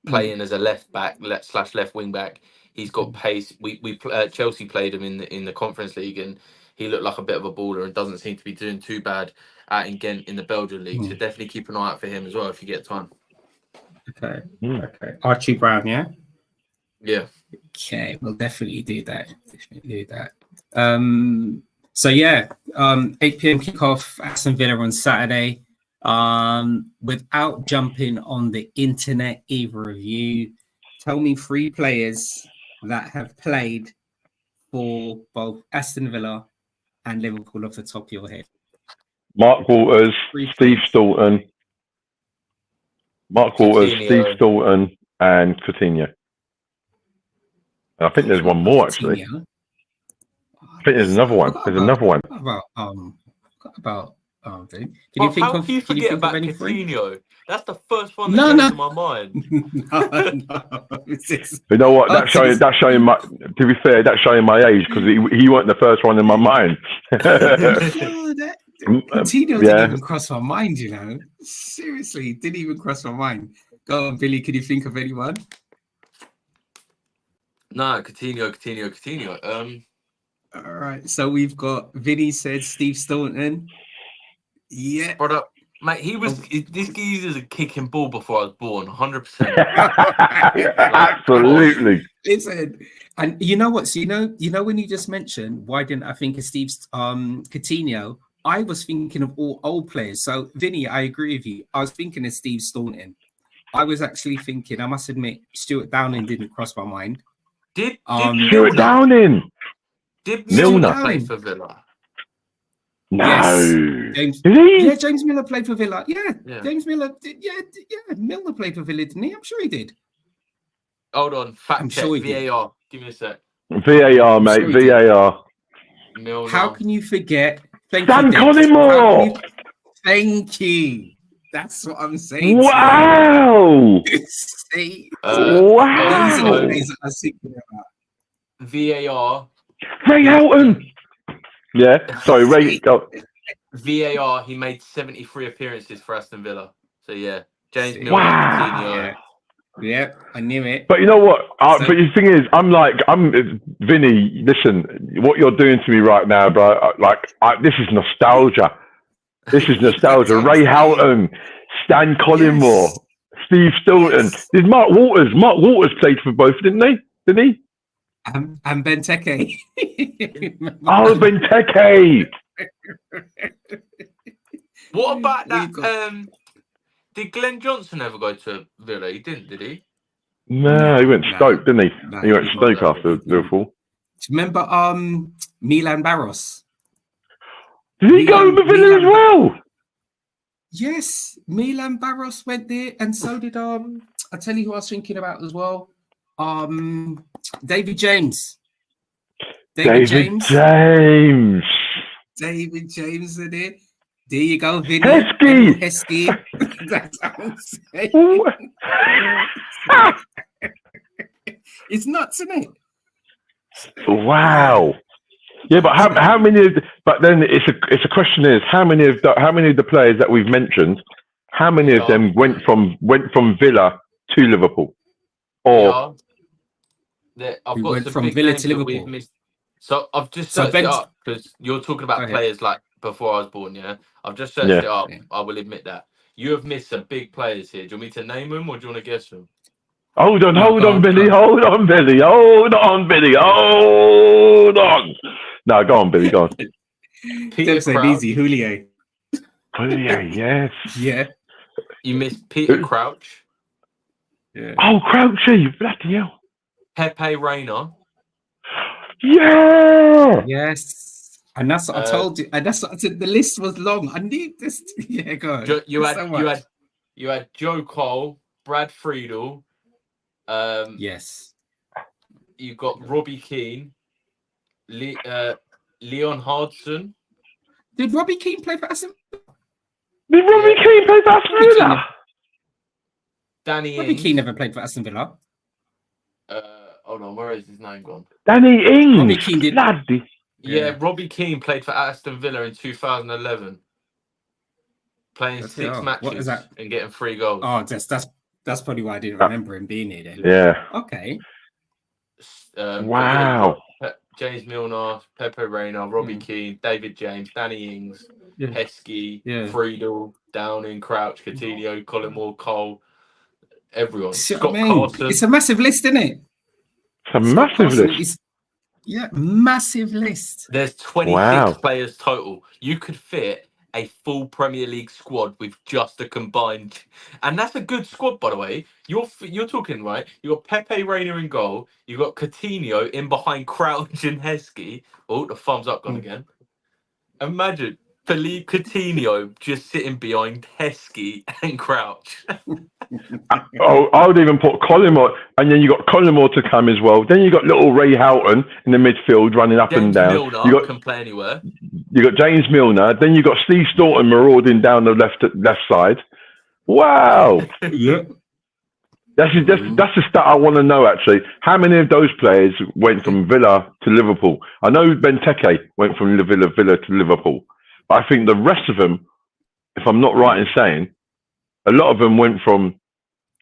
C: playing as a left back / left wing back. He's got pace. We Chelsea played him in the Conference League, and he looked like a bit of a baller and doesn't seem to be doing too bad out in Ghent in the Belgian league. So definitely keep an eye out for him as well if you get time.
A: Okay. Archie Brown, yeah.
C: Yeah.
A: Okay, we'll definitely do that. So yeah, 8 p.m. kickoff, Aston Villa on Saturday. Without jumping on the internet, either of you, tell me 3 players that have played for both Aston Villa and Liverpool off the top of your head.
B: Mark Walters, Steve Staunton. Steve Staunton, and Coutinho. I think there's one more actually. I think there's another one. There's another one.
A: Can you think
C: how
A: of?
C: Can you forget about
A: any
C: Coutinho? That's the first one that comes to my mind.
B: You know what? That's showing my. To be fair, that's showing my age because he wasn't the first one in my mind.
A: Coutinho didn't even cross my mind. You know, seriously, didn't even cross my mind. Go on, Billy. Can you think of anyone?
C: No, Coutinho.
A: All right, so we've got Vinny said Steve Staunton. Yeah,
C: brother, mate, this geezer's a kicking ball before I was born, 100%.
B: Absolutely.
A: Listen, and you know what? So you know when you just mentioned why didn't I think of Steve Coutinho? I was thinking of all old players. So Vinny, I agree with you. I was thinking of Steve Staunton. I was actually thinking. I must admit, Stuart Downing didn't cross my mind.
C: Did
B: Stuart Downing?
C: Did Milner play for Villa?
B: No.
A: Yes. James Milner played for Villa. Yeah. James Milner did. Yeah. Milner played for Villa, didn't he? I'm sure he did.
C: Hold on. Fact check.
A: Sure
C: VAR. Give me a sec.
B: VAR, mate. VAR.
C: Milner.
A: How can you forget?
B: Dan Collymore.
A: Thank you. That's what I'm saying.
B: Wow.
A: See?
B: Wow.
A: These are the things I was thinking about.
C: VAR.
B: Ray Houghton. Yeah. Sorry, Ray. Go.
C: VAR, he made 73 appearances for Aston Villa. So yeah, James Milner,
B: Wow.
C: Coutinho.
A: Yeah, I knew it.
B: But you know what? But the thing is, I'm Vinny. Listen, what you're doing to me right now, bro. This is nostalgia. This is nostalgia. Ray Houghton, Stan Collymore, Steve Stilton. There's Mark Waters. Mark Waters played for both, didn't he? Didn't he?
A: And Benteke.
B: Oh, Benteke.
C: What about that? Did Glenn Johnson ever go to Villa? He didn't, did he?
B: No, he went Stoke, didn't he? He went Stoke after Liverpool.
A: Remember Milan Barros?
B: Did he go to Villa as well?
A: Yes, Milan Barros went there, and so did I tell you who I was thinking about as well. David James. David James in there. There you go, Vinny. Heskey. That's what I'm saying. It's nuts, isn't it?
B: Wow. Yeah, but how many? But then it's a question is how many of the players that we've mentioned, how many of them went from Villa to Liverpool, or
C: I've got
A: went from Villa to Liverpool.
C: So I've just searched it up because you're talking about players like before I was born. Yeah, I've just searched it up. I will admit that you have missed some big players here. Do you want me to name them or do you want to guess them?
B: Hold on, Billy. Hold on. No, go on, Billy. Go on.
C: Peter Crouch.
A: Easy, Julio,
B: yes.
A: Yeah.
C: You missed Peter Crouch.
B: Yeah. Oh, Crouchy, bloody hell.
C: Pepe Reina.
B: Yeah.
A: Yes. And that's what I told you. And that's what I said. The list was long. I need this. Yeah, go on.
C: You had Joe Cole, Brad Friedel.
A: Yes.
C: You got Robbie Keane, Leon Hardson.
A: Did Robbie Keane play for Aston?
B: Did Robbie Keane play for Aston Villa?
C: Danny
A: Robbie Keane never played for Aston Villa.
C: Hold on, where is his name gone?
B: Danny Ings.
A: Robbie Keane did.
C: Yeah, Robbie Keane played for Aston Villa in 2011, playing 6 matches and getting 3 goals.
A: Oh, that's probably why I didn't remember him being here then.
B: Yeah.
A: Okay.
B: Wow.
C: James Milner, Pepe Reina, Robbie Keane, David James, Danny Ings, Heskey, Friedel, Downing, Crouch, Coutinho, Collymore, Cole, everyone. Scott Carson.
A: It's a massive list, isn't it?
B: It's a massive list.
A: Massive list.
C: There's 26 players total. You could fit a full Premier League squad with just a combined, and that's a good squad, by the way. You're talking right. You got Pepe Reina in goal. You got Coutinho in behind Crouch and Heskey. Oh, the thumbs up gone again. Imagine Philippe Coutinho just sitting behind Heskey and Crouch.
B: I would even put Collymore, and then you got Collymore to come as well. Then you got little Ray Houghton in the midfield running up and down.
C: Milner can play anywhere.
B: You got James Milner. Then you got Steve Staunton marauding down the left side. Wow.
A: Yeah.
B: That's the stat I want to know, actually. How many of those players went from Villa to Liverpool? I know Benteke went from Villa to Liverpool. But I think the rest of them, if I'm not right in saying, a lot of them went from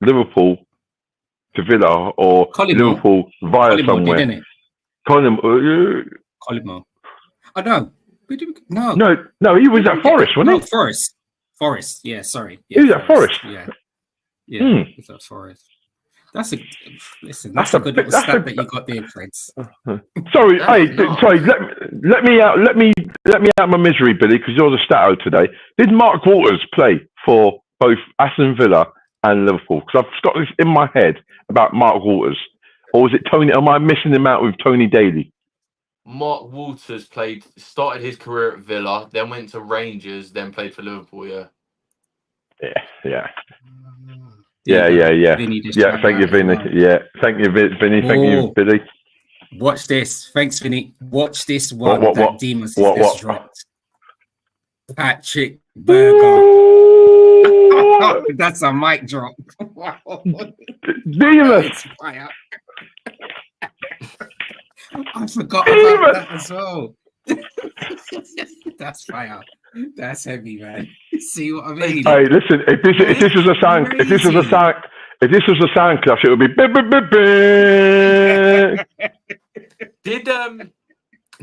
B: Liverpool to Villa or Liverpool via somewhere.
A: Didn't it?
B: Collymore.
A: Oh, no.
B: No, he was at Forest, wasn't he?
A: Forest. Yeah, sorry. Yeah,
B: he was at Forest.
A: Yeah. He was at Forest. That's a good little stat that you got there, Freds.
B: Sorry, sorry. Let me out my misery, Billy, because you're the stato today. Did Mark Waters play for both Aston Villa and Liverpool? Because I've got this in my head about Mark Waters, or was it Tony? Am I missing him out with Tony Daly?
C: Mark Waters started his career at Villa, then went to Rangers, then played for Liverpool. Yeah. Yeah.
B: Thank you, Vinny. Yeah, thank you, Vinny. Thank you, Billy.
A: Watch this. Thanks, Vinny. Watch this one that Demas has dropped. Patrick Berger. That's a mic drop. Wow.
B: Demas.
A: I forgot about that as well. That's fire. That's heavy, man. See what I mean?
B: Hey, listen. If this was a sound clash, it would be.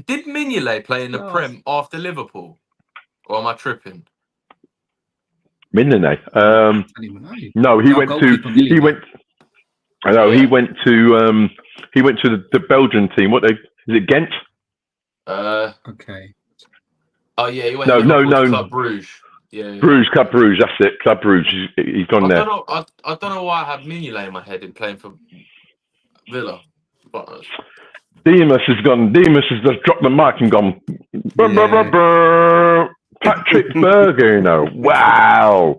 C: Did Mignolet play in the Prem after Liverpool, or am I tripping?
B: Mignolet. No, he went to the Belgian team. What is it? Ghent.
A: Okay.
C: Oh yeah, he went to Club Bruges. Yeah.
B: Bruges, Club Bruges. That's it. Club Bruges. He's gone there.
C: I don't know why I have Mignolet in my head in playing for Villa. But
B: Demas has gone. Demas has just dropped the mic and gone. Patrick Berger, wow.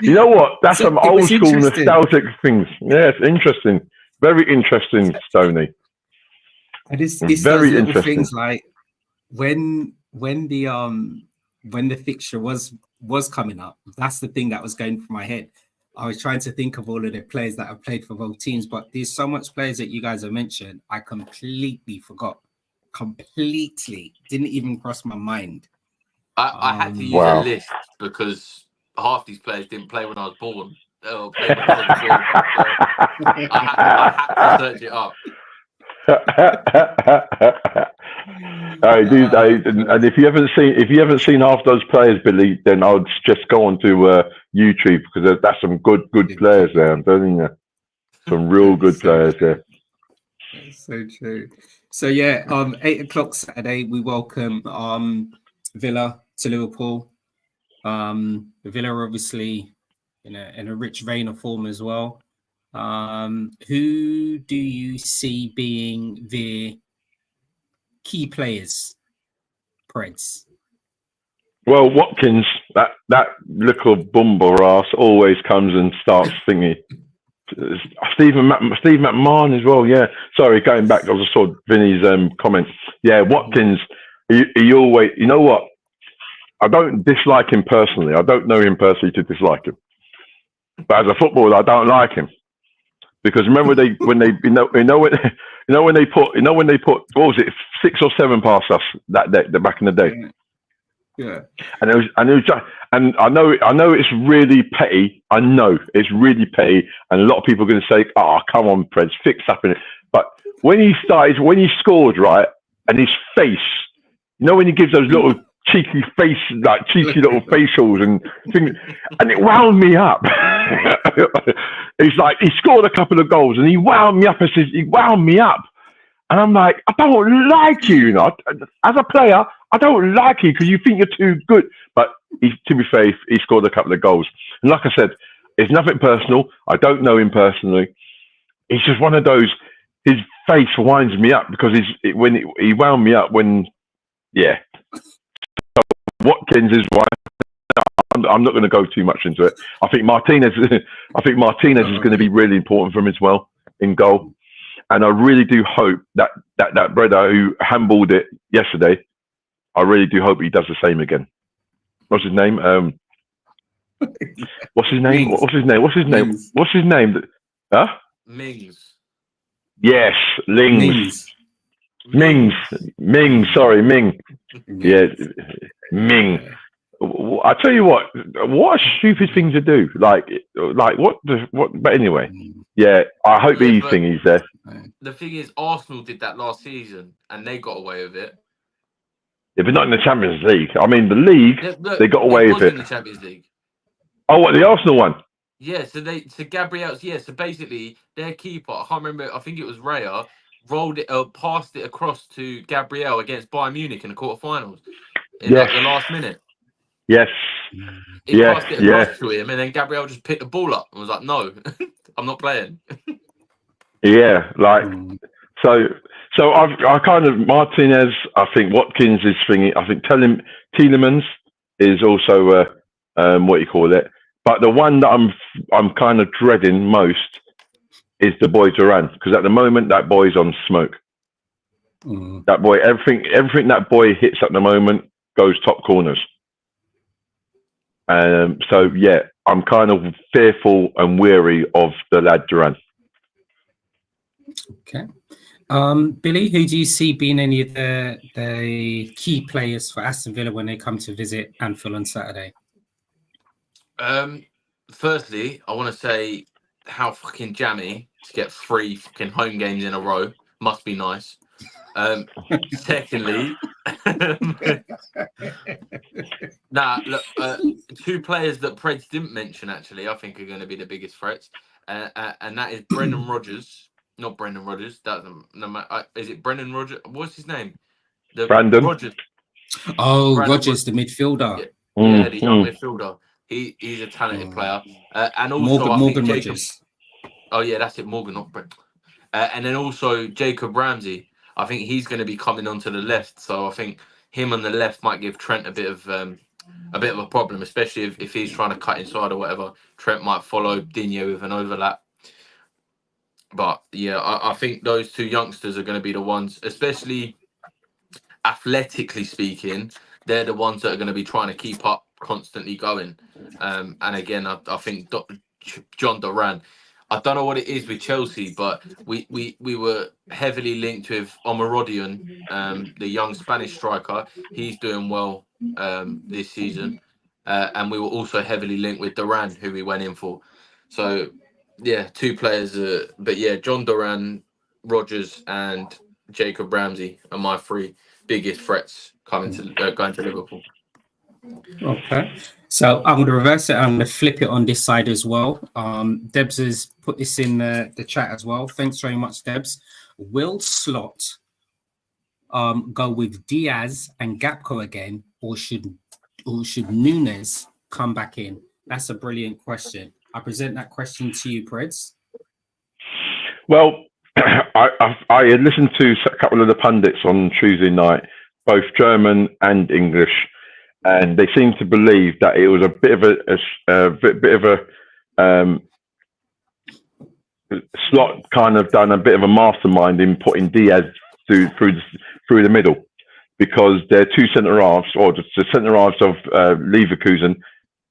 B: You know what? That's some old school nostalgic things. Yeah, it's interesting. Very interesting, Stoney.
A: And it's very interesting things like when the fixture was coming up. That's the thing that was going through my head. I was trying to think of all of the players that have played for both teams, but there's so much players that you guys have mentioned. I completely forgot. Completely didn't even cross my mind.
C: I had to use a list because half these players didn't play when I was born. I had to search it up.
B: And if you haven't seen half those players, Billy, then I would just go on to YouTube because that's some good players there. I'm telling you, some real good players there.
A: That's so true. So yeah, 8:00 Saturday, we welcome Villa to Liverpool. Villa are obviously in a rich vein of form as well. Who do you see being the key players, Preds?
B: Well, Watkins, that little bumble ass always comes and starts thinking. Stephen McMahon as well, yeah. Sorry, going back, I just saw Vinny's comment. Yeah, Watkins, he always, you know what? I don't dislike him personally. I don't know him personally to dislike him. But as a footballer, I don't like him. Because remember when they put what was it, 6 or 7 past us that day, back in the day.
A: Yeah.
B: And it was just, and I know it's really petty. I know it's really petty, and a lot of people are going to say, "Oh, come on, Preds, fix up in it." But when he scored, right, and his face, when he gives those little cheeky little facials and things, and it wound me up. It's like he scored a couple of goals and he wound me up. And I'm like, I don't like you, as a player. I don't like you because you think you're too good. But to be fair, he scored a couple of goals. And like I said, it's nothing personal. I don't know him personally. He's just one of those. His face winds me up because he wound me up when, yeah. So Watkins is one. I'm not going to go too much into it. I think Martinez is going to be really important for him as well in goal. And I really do hope that brother who handballed it yesterday, I really do hope he does the same again. What's his name? What's his name? Huh?
C: Mings.
B: Yes, Mings. Sorry, Ming. Yeah, Ming. I tell you what a stupid thing to do. Like what? But anyway, yeah. I hope he's there.
C: The thing is, Arsenal did that last season, and they got away with it.
B: Yeah, but not in the Champions League. I mean, the league, they got away with it.
C: In the Champions League.
B: Oh, what, the Arsenal one?
C: Yeah. So Gabriel's. Yeah. So basically, their keeper, I can't remember. I think it was Raya, passed it across to Gabriel against Bayern Munich in the quarterfinals. In the last minute.
B: Yes.
C: He passed it across to him, and then Gabriel just picked the ball up and was like, "No, I'm not playing."
B: Yeah, so I kind of Martinez. I think Watkins is thingy. I think Tielemans is also what you call it. But the one that I'm kind of dreading most is the boy Duran, because at the moment that boy's on smoke. That boy, everything that boy hits at the moment goes top corners. So yeah, I'm kind of fearful and weary of the lad Duran.
A: Okay. Billy, who do you see being any of the key players for Aston Villa when they come to visit Anfield on Saturday?
C: Firstly, I want to say how fucking jammy to get 3 fucking home games in a row must be nice. Secondly, look, 2 players that Preds didn't mention actually, I think are going to be the biggest threats, and that is Brendan Rodgers. Not Brendan Rodgers. Is it Brendan Rodgers? What's his name?
B: Brandon
C: Rodgers.
A: Oh,
C: Brandon
A: Rodgers, the midfielder.
C: Yeah, the young midfielder. He's a talented player, and also
A: Morgan
C: I think Jacob.
A: Rodgers.
C: Oh yeah, that's it, Morgan, not Brent. And then also Jacob Ramsey. I think he's going to be coming onto the left, so I think him on the left might give Trent a bit of a problem, especially if he's trying to cut inside or whatever. Trent might follow Digne with an overlap. But yeah, I think those 2 youngsters are going to be the ones, especially athletically speaking, they're the ones that are going to be trying to keep up, constantly going. And again, I think John Duran. I don't know what it is with Chelsea, but we were heavily linked with Omarodion, the young Spanish striker. He's doing well this season, and we were also heavily linked with Duran, who we went in for. So yeah, 2 players. But yeah, John Duran, Rodgers, and Jacob Ramsey are my 3 biggest threats going to Liverpool.
A: Okay, so I'm going to reverse it. I'm going to flip it on this side as well. Debs has put this in the chat as well. Thanks very much, Debs. Will Slot go with Diaz and Gakpo again, or should Nunes come back in? That's a brilliant question. I present that question to you, Preds.
B: Well, I listened to a couple of the pundits on Tuesday night, both German and English, and they seem to believe that it was a bit of a Slot kind of done a bit of a mastermind in putting Diaz through the middle, because they're 2 centre halves, or the centre halves of Leverkusen,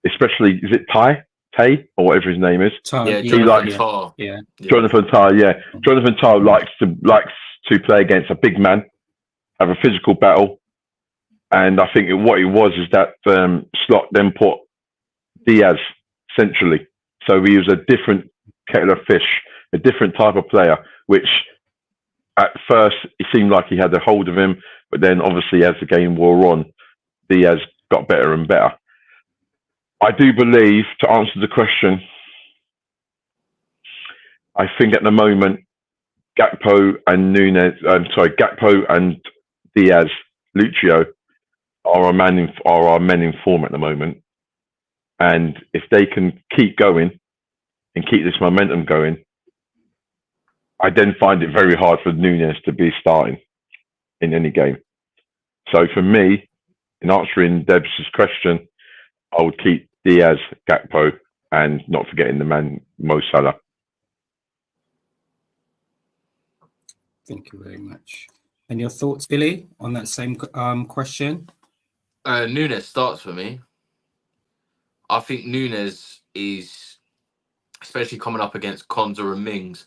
B: especially, is it Tay or whatever his name is?
C: Yeah, Jonathan Tah.
A: Yeah.
B: Jonathan Tah. Yeah, Jonathan Tah likes to play against a big man, have a physical battle, and I think what it was is that Slot then put Diaz centrally, so he was a different kettle of fish, a different type of player, which at first it seemed like he had a hold of him, but then obviously as the game wore on, Diaz got better and better. I do believe, to answer the question, I think at the moment Gakpo and Diaz, Lucio are our men in form at the moment, and if they can keep going and keep this momentum going, I then find it very hard for Nunes to be starting in any game. So for me, in answering Debs' question, I would keep Diaz, Gakpo, and not forgetting the man Mo Salah.
A: Thank you very much. And your thoughts, Billy, on that same question?
C: Nunes starts for me. I think Nunes is, especially coming up against Konza and Mings,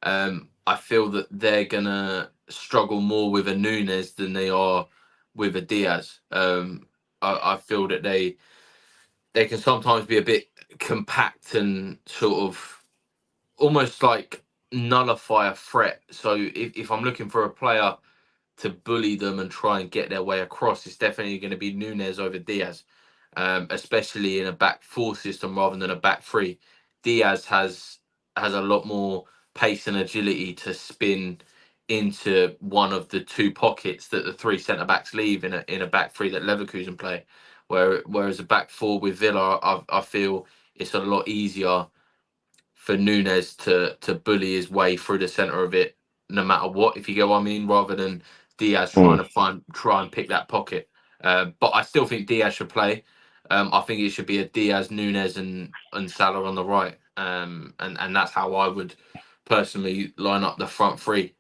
C: I feel that they're going to struggle more with a Nunes than they are with a Diaz. I feel that they can sometimes be a bit compact and sort of almost like nullify a threat. So if I'm looking for a player to bully them and try and get their way across, it's definitely going to be Nunes over Diaz, especially in a back 4 system rather than a back 3. Diaz has a lot more pace and agility to spin into one of the 2 pockets that the 3 centre backs leave in a back 3 that Leverkusen play. Whereas a back 4 with Villa, I feel it's a lot easier for Nunes to bully his way through the centre of it, no matter what, if you get what I mean, rather than Diaz trying to try and pick that pocket. But I still think Diaz should play. I think it should be a Diaz, Nunes, and Salah on the right, and that's how I would personally line up the front 3.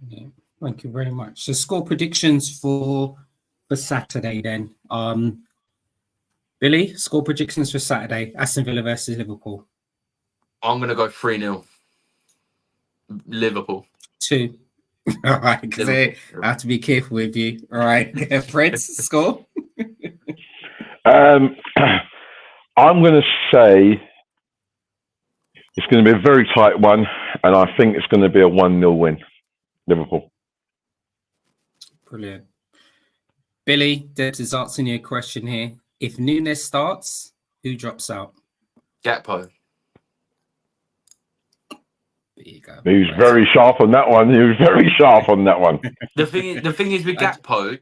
A: Yeah, thank you very much. So score predictions for Saturday then. Billy, score predictions for Saturday, Aston Villa versus Liverpool.
C: I'm going to go 3-0. Liverpool.
A: 2. All right, because I have to be careful with you. All right, Fred's score.
B: I'm going to say it's going to be a very tight one, and I think it's going to be a 1-0 win, Liverpool.
A: Brilliant. Billy, Debs is asking you a question here. If Nunes starts, who drops out?
C: Gakpo.
A: There you go.
B: He was very sharp on that one.
C: The thing is with Gakpo,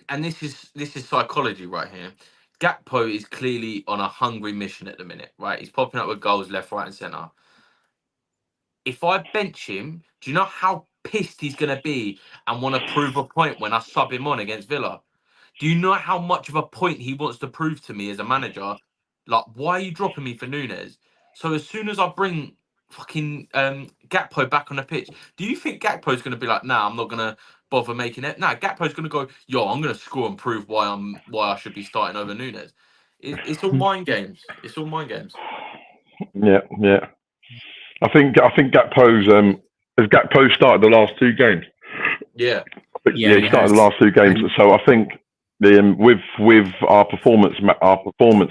C: and this is psychology right here. Gakpo is clearly on a hungry mission at the minute, right? He's popping up with goals left, right, and centre. If I bench him, do you know how pissed he's going to be and want to prove a point when I sub him on against Villa? Do you know how much of a point he wants to prove to me as a manager? Like, why are you dropping me for Nunes? So as soon as I bring fucking Gakpo back on the pitch, do you think Gakpo's going to be like, nah, I'm not going to bother making it? Nah, Gakpo's going to go, yo, I'm going to score and prove why I should be starting over Nunes. It's all mind games. It's all mind games.
B: Yeah. I think Gakpo's has Gakpo started the last 2 games.
C: Yeah.
B: He started the last 2 games. So I think with our performance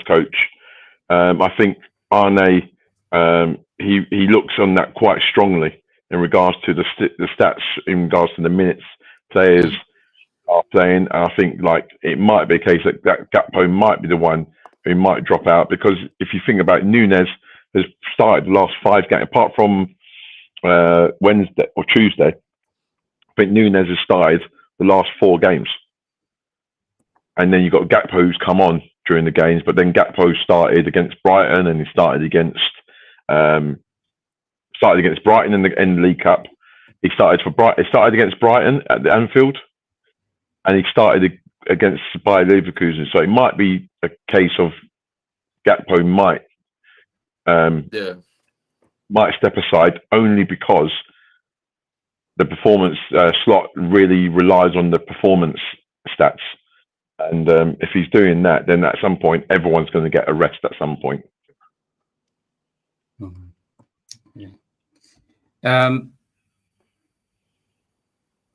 B: coach, I think Arne he looks on that quite strongly in regards to the stats, in regards to the minutes players are playing. And I think like it might be a case that Gakpo might be the one who might drop out, because if you think about it, Nunes has started the last 5 games, apart from Wednesday or Tuesday. I think Nunes has started the last 4 games. And then you've got Gakpo who's come on during the games, but then Gakpo started against Brighton, and he started against Brighton in the League Cup. He started against Brighton at the Anfield, and he started against Bayer Leverkusen. So it might be a case of Gakpo might step aside, only because the performance slot really relies on the performance stats. And if he's doing that, then at some point, everyone's going to get a rest at some point.
A: Yeah.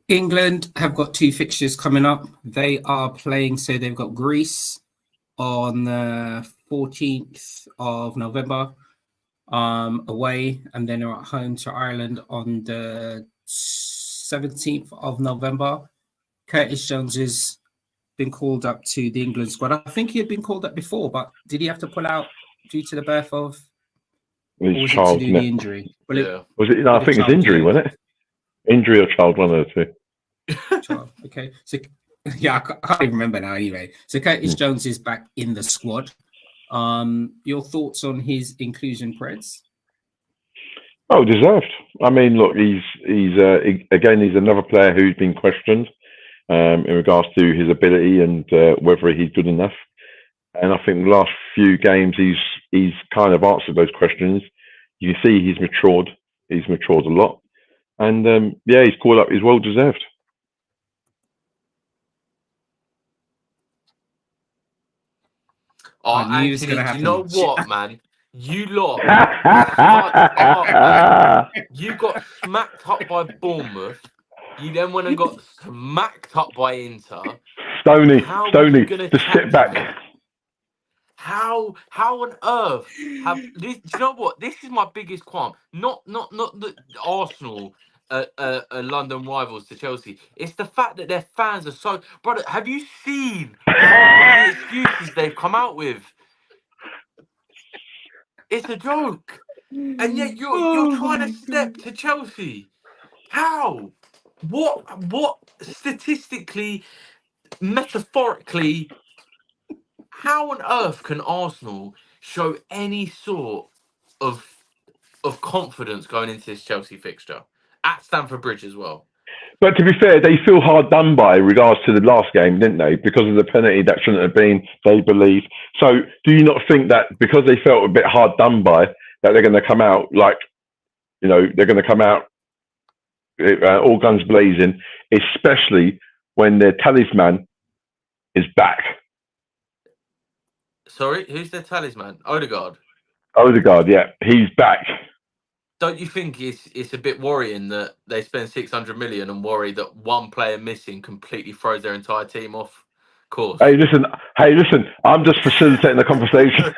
A: England have got 2 fixtures coming up. They are playing, so they've got Greece on the 14th of November away, and then they're at home to Ireland on the 17th of November. Curtis Jones has been called up to the England squad. I think he had been called up before, but did he have to pull out due to the birth of, or was it to do the injury?
B: No, I think it's injury, wasn't it? Injury or child, one of the 2.
A: Child. Okay. So, yeah, I can't even remember now anyway. So Curtis Jones is back in the squad. Your thoughts on his inclusion, Preds?
B: Oh, deserved. I mean, look, he's another player who's been questioned in regards to his ability and whether he's good enough. And I think the last few games he's kind of answered those questions. You can see he's matured. He's matured a lot, and he's called up. He's well deserved.
C: Oh, Anthony, do you know what, man? You lot, you got smacked up by Bournemouth. You then went and got smacked up by Inter.
B: Stony, just sit back.
C: How on earth have this? Do you know what? This is my biggest qualm. Not the Arsenal are London rivals to Chelsea. It's the fact that their fans are so. Brother, have you seen half of the excuses they've come out with? It's a joke, and yet you're trying to step to Chelsea. How? What statistically, metaphorically, how on earth can Arsenal show any sort of confidence going into this Chelsea fixture at Stamford Bridge as well?
B: But to be fair, they feel hard done by in regards to the last game, didn't they? Because of the penalty that shouldn't have been, they believe. So do you not think that because they felt a bit hard done by, that they're going to come out like, they're going to come out all guns blazing, especially when their talisman is back?
C: Sorry, who's their talisman? Odegaard,
B: yeah. He's back.
C: don't you think it's a bit worrying that they spend 600 million and worry that one player missing completely throws their entire team off course?
B: Hey, listen. I'm just facilitating the conversation.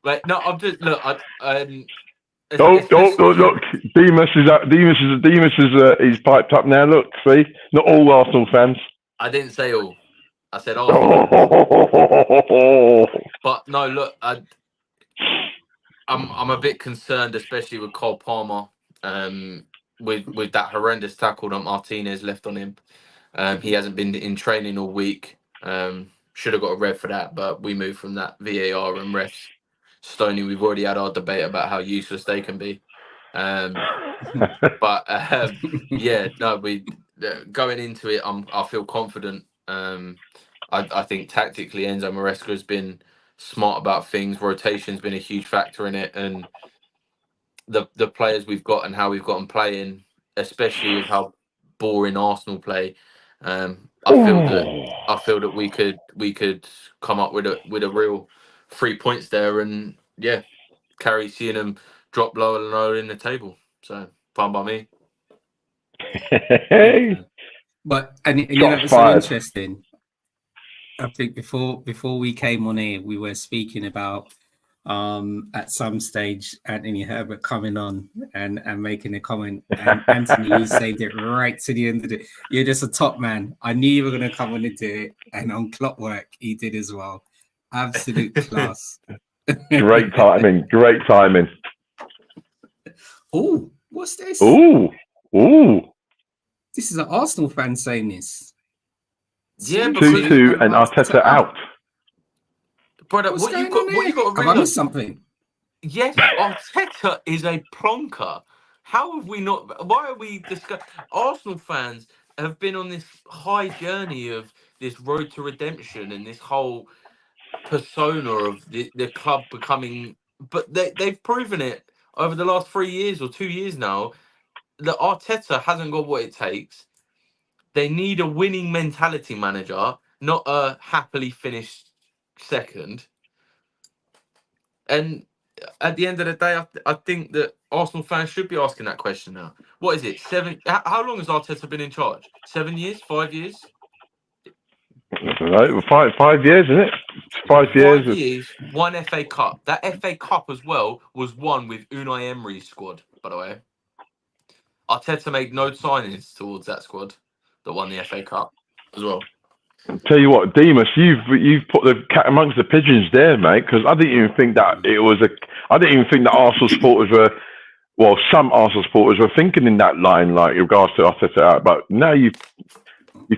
C: Like, no, I'm just look.
B: Look. Demas is piped up now. Look, see, not all Arsenal fans.
C: I didn't say all. I said Arsenal. But no, look, I'm a bit concerned, especially with Cole Palmer, with that horrendous tackle that Martinez left on him. He hasn't been in training all week. Should have got a red for that, but we moved from that VAR and refs. Stoney, we've already had our debate about how useless they can be. But yeah, no, we going into it, I feel confident. I think tactically Enzo Maresca has been smart about things. Rotation's been a huge factor in it, and the players we've got and how we've got them playing, especially with how boring Arsenal play. I feel that we could come up with a real 3 points there, and yeah, carry seeing them drop lower and lower in the table. So fine by me.
A: But and you know, it's so interesting. I think before we came on here, we were speaking about at some stage Anthony Herbert coming on and making a comment. And Anthony, you saved it right to the end of it. You're just a top man. I knew you were going to come on and do it, and on clockwork, he did as well. Absolute class.
B: Great timing.
A: Oh, what's this?
B: Ooh.
A: This is an Arsenal fan saying this.
C: Yeah,
B: 2-2 and Arteta out.
C: Brother, what you got to
A: Have I missed something?
C: Yes, Arteta is a plonker. How have we not? Why are we discussing? Arsenal fans have been on this high journey of this road to redemption and this whole persona of the club becoming. But they've proven it over the last 3 years or 2 years now that Arteta hasn't got what it takes. They need a winning mentality manager, not a happily finished second. And at the end of the day, I think that Arsenal fans should be asking that question now. What is it? 7? How long has Arteta been in charge? 7 years? 5 years?
B: I don't know. 5 years, isn't it? 5 years.
C: 5 years, one FA Cup. That FA Cup as well was won with Unai Emery's squad, by the way. Arteta made no signings towards that squad that won the FA Cup as well.
B: Tell you what, Demas, you've put the cat amongst the pigeons there, mate. Because I didn't even think that I didn't even think that Arsenal supporters were. Well, some Arsenal supporters were thinking in that line, like in regards to Arteta out. But now you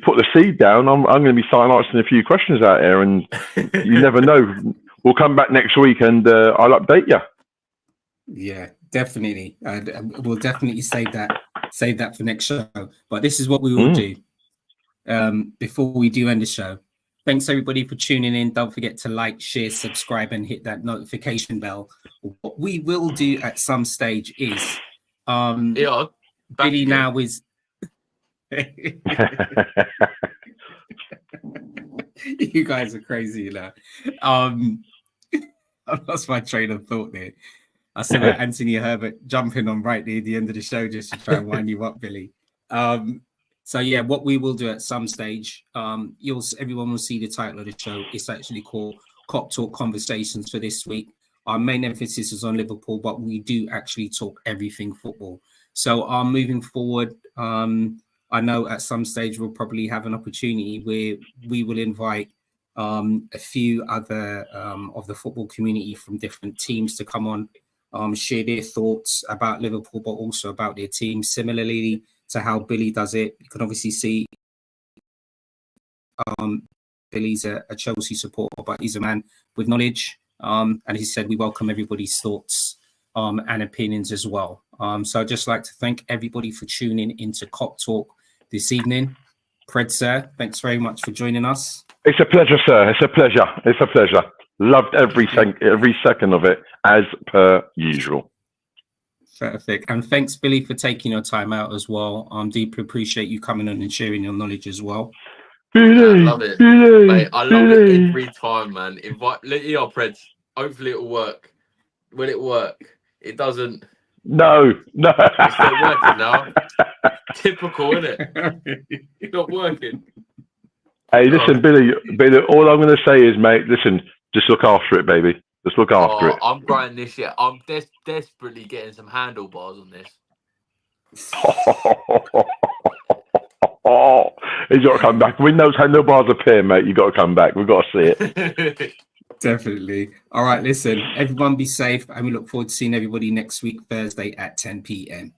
B: put the seed down. I'm going to be starting asking a few questions out here, and you never know. We'll come back next week, and I'll update you.
A: Yeah, definitely. We'll definitely save that for next show. But this is what we will do. Before we do end the show, thanks everybody for tuning in. Don't forget to like, share, subscribe, and hit that notification bell. What we will do at some stage is Billy now is you guys are crazy, you know. I lost my train of thought there. I saw Anthony Herbert jumping on right near the end of the show just to try and wind you up, Billy. So yeah, what we will do at some stage, everyone will see the title of the show. It's actually called Kop Talk Conversations for this week. Our main emphasis is on Liverpool, but we do actually talk everything football. So moving forward, I know at some stage we'll probably have an opportunity where we will invite a few other of the football community from different teams to come on, share their thoughts about Liverpool, but also about their team. Similarly to how Billy does it, you can obviously see Billy's a Chelsea supporter, but he's a man with knowledge. And he said we welcome everybody's thoughts and opinions as well. So I'd just like to thank everybody for tuning into Kop Talk this evening. Pred, sir, thanks very much for joining us.
B: It's a pleasure, sir. It's a pleasure. Loved every second of it, as per usual.
A: Perfect. And thanks, Billy, for taking your time out as well. Deeply appreciate you coming on and sharing your knowledge as well.
C: Billy, I love it. Mate, I love it every time, man. Preds. Hopefully it'll work. Will it work? It doesn't.
B: No.
C: It's not working now. Typical, isn't it? It's not working.
B: Hey, listen, Billy, all I'm going to say is, mate, listen, just look after it, baby. Just look after it.
C: I'm grinding this shit. I'm desperately getting some handlebars on this.
B: He's got to come back. When those handlebars appear, mate, you got to come back. We've got to see it.
A: Definitely. All right, listen, everyone be safe, and we look forward to seeing everybody next week, Thursday at 10 p.m.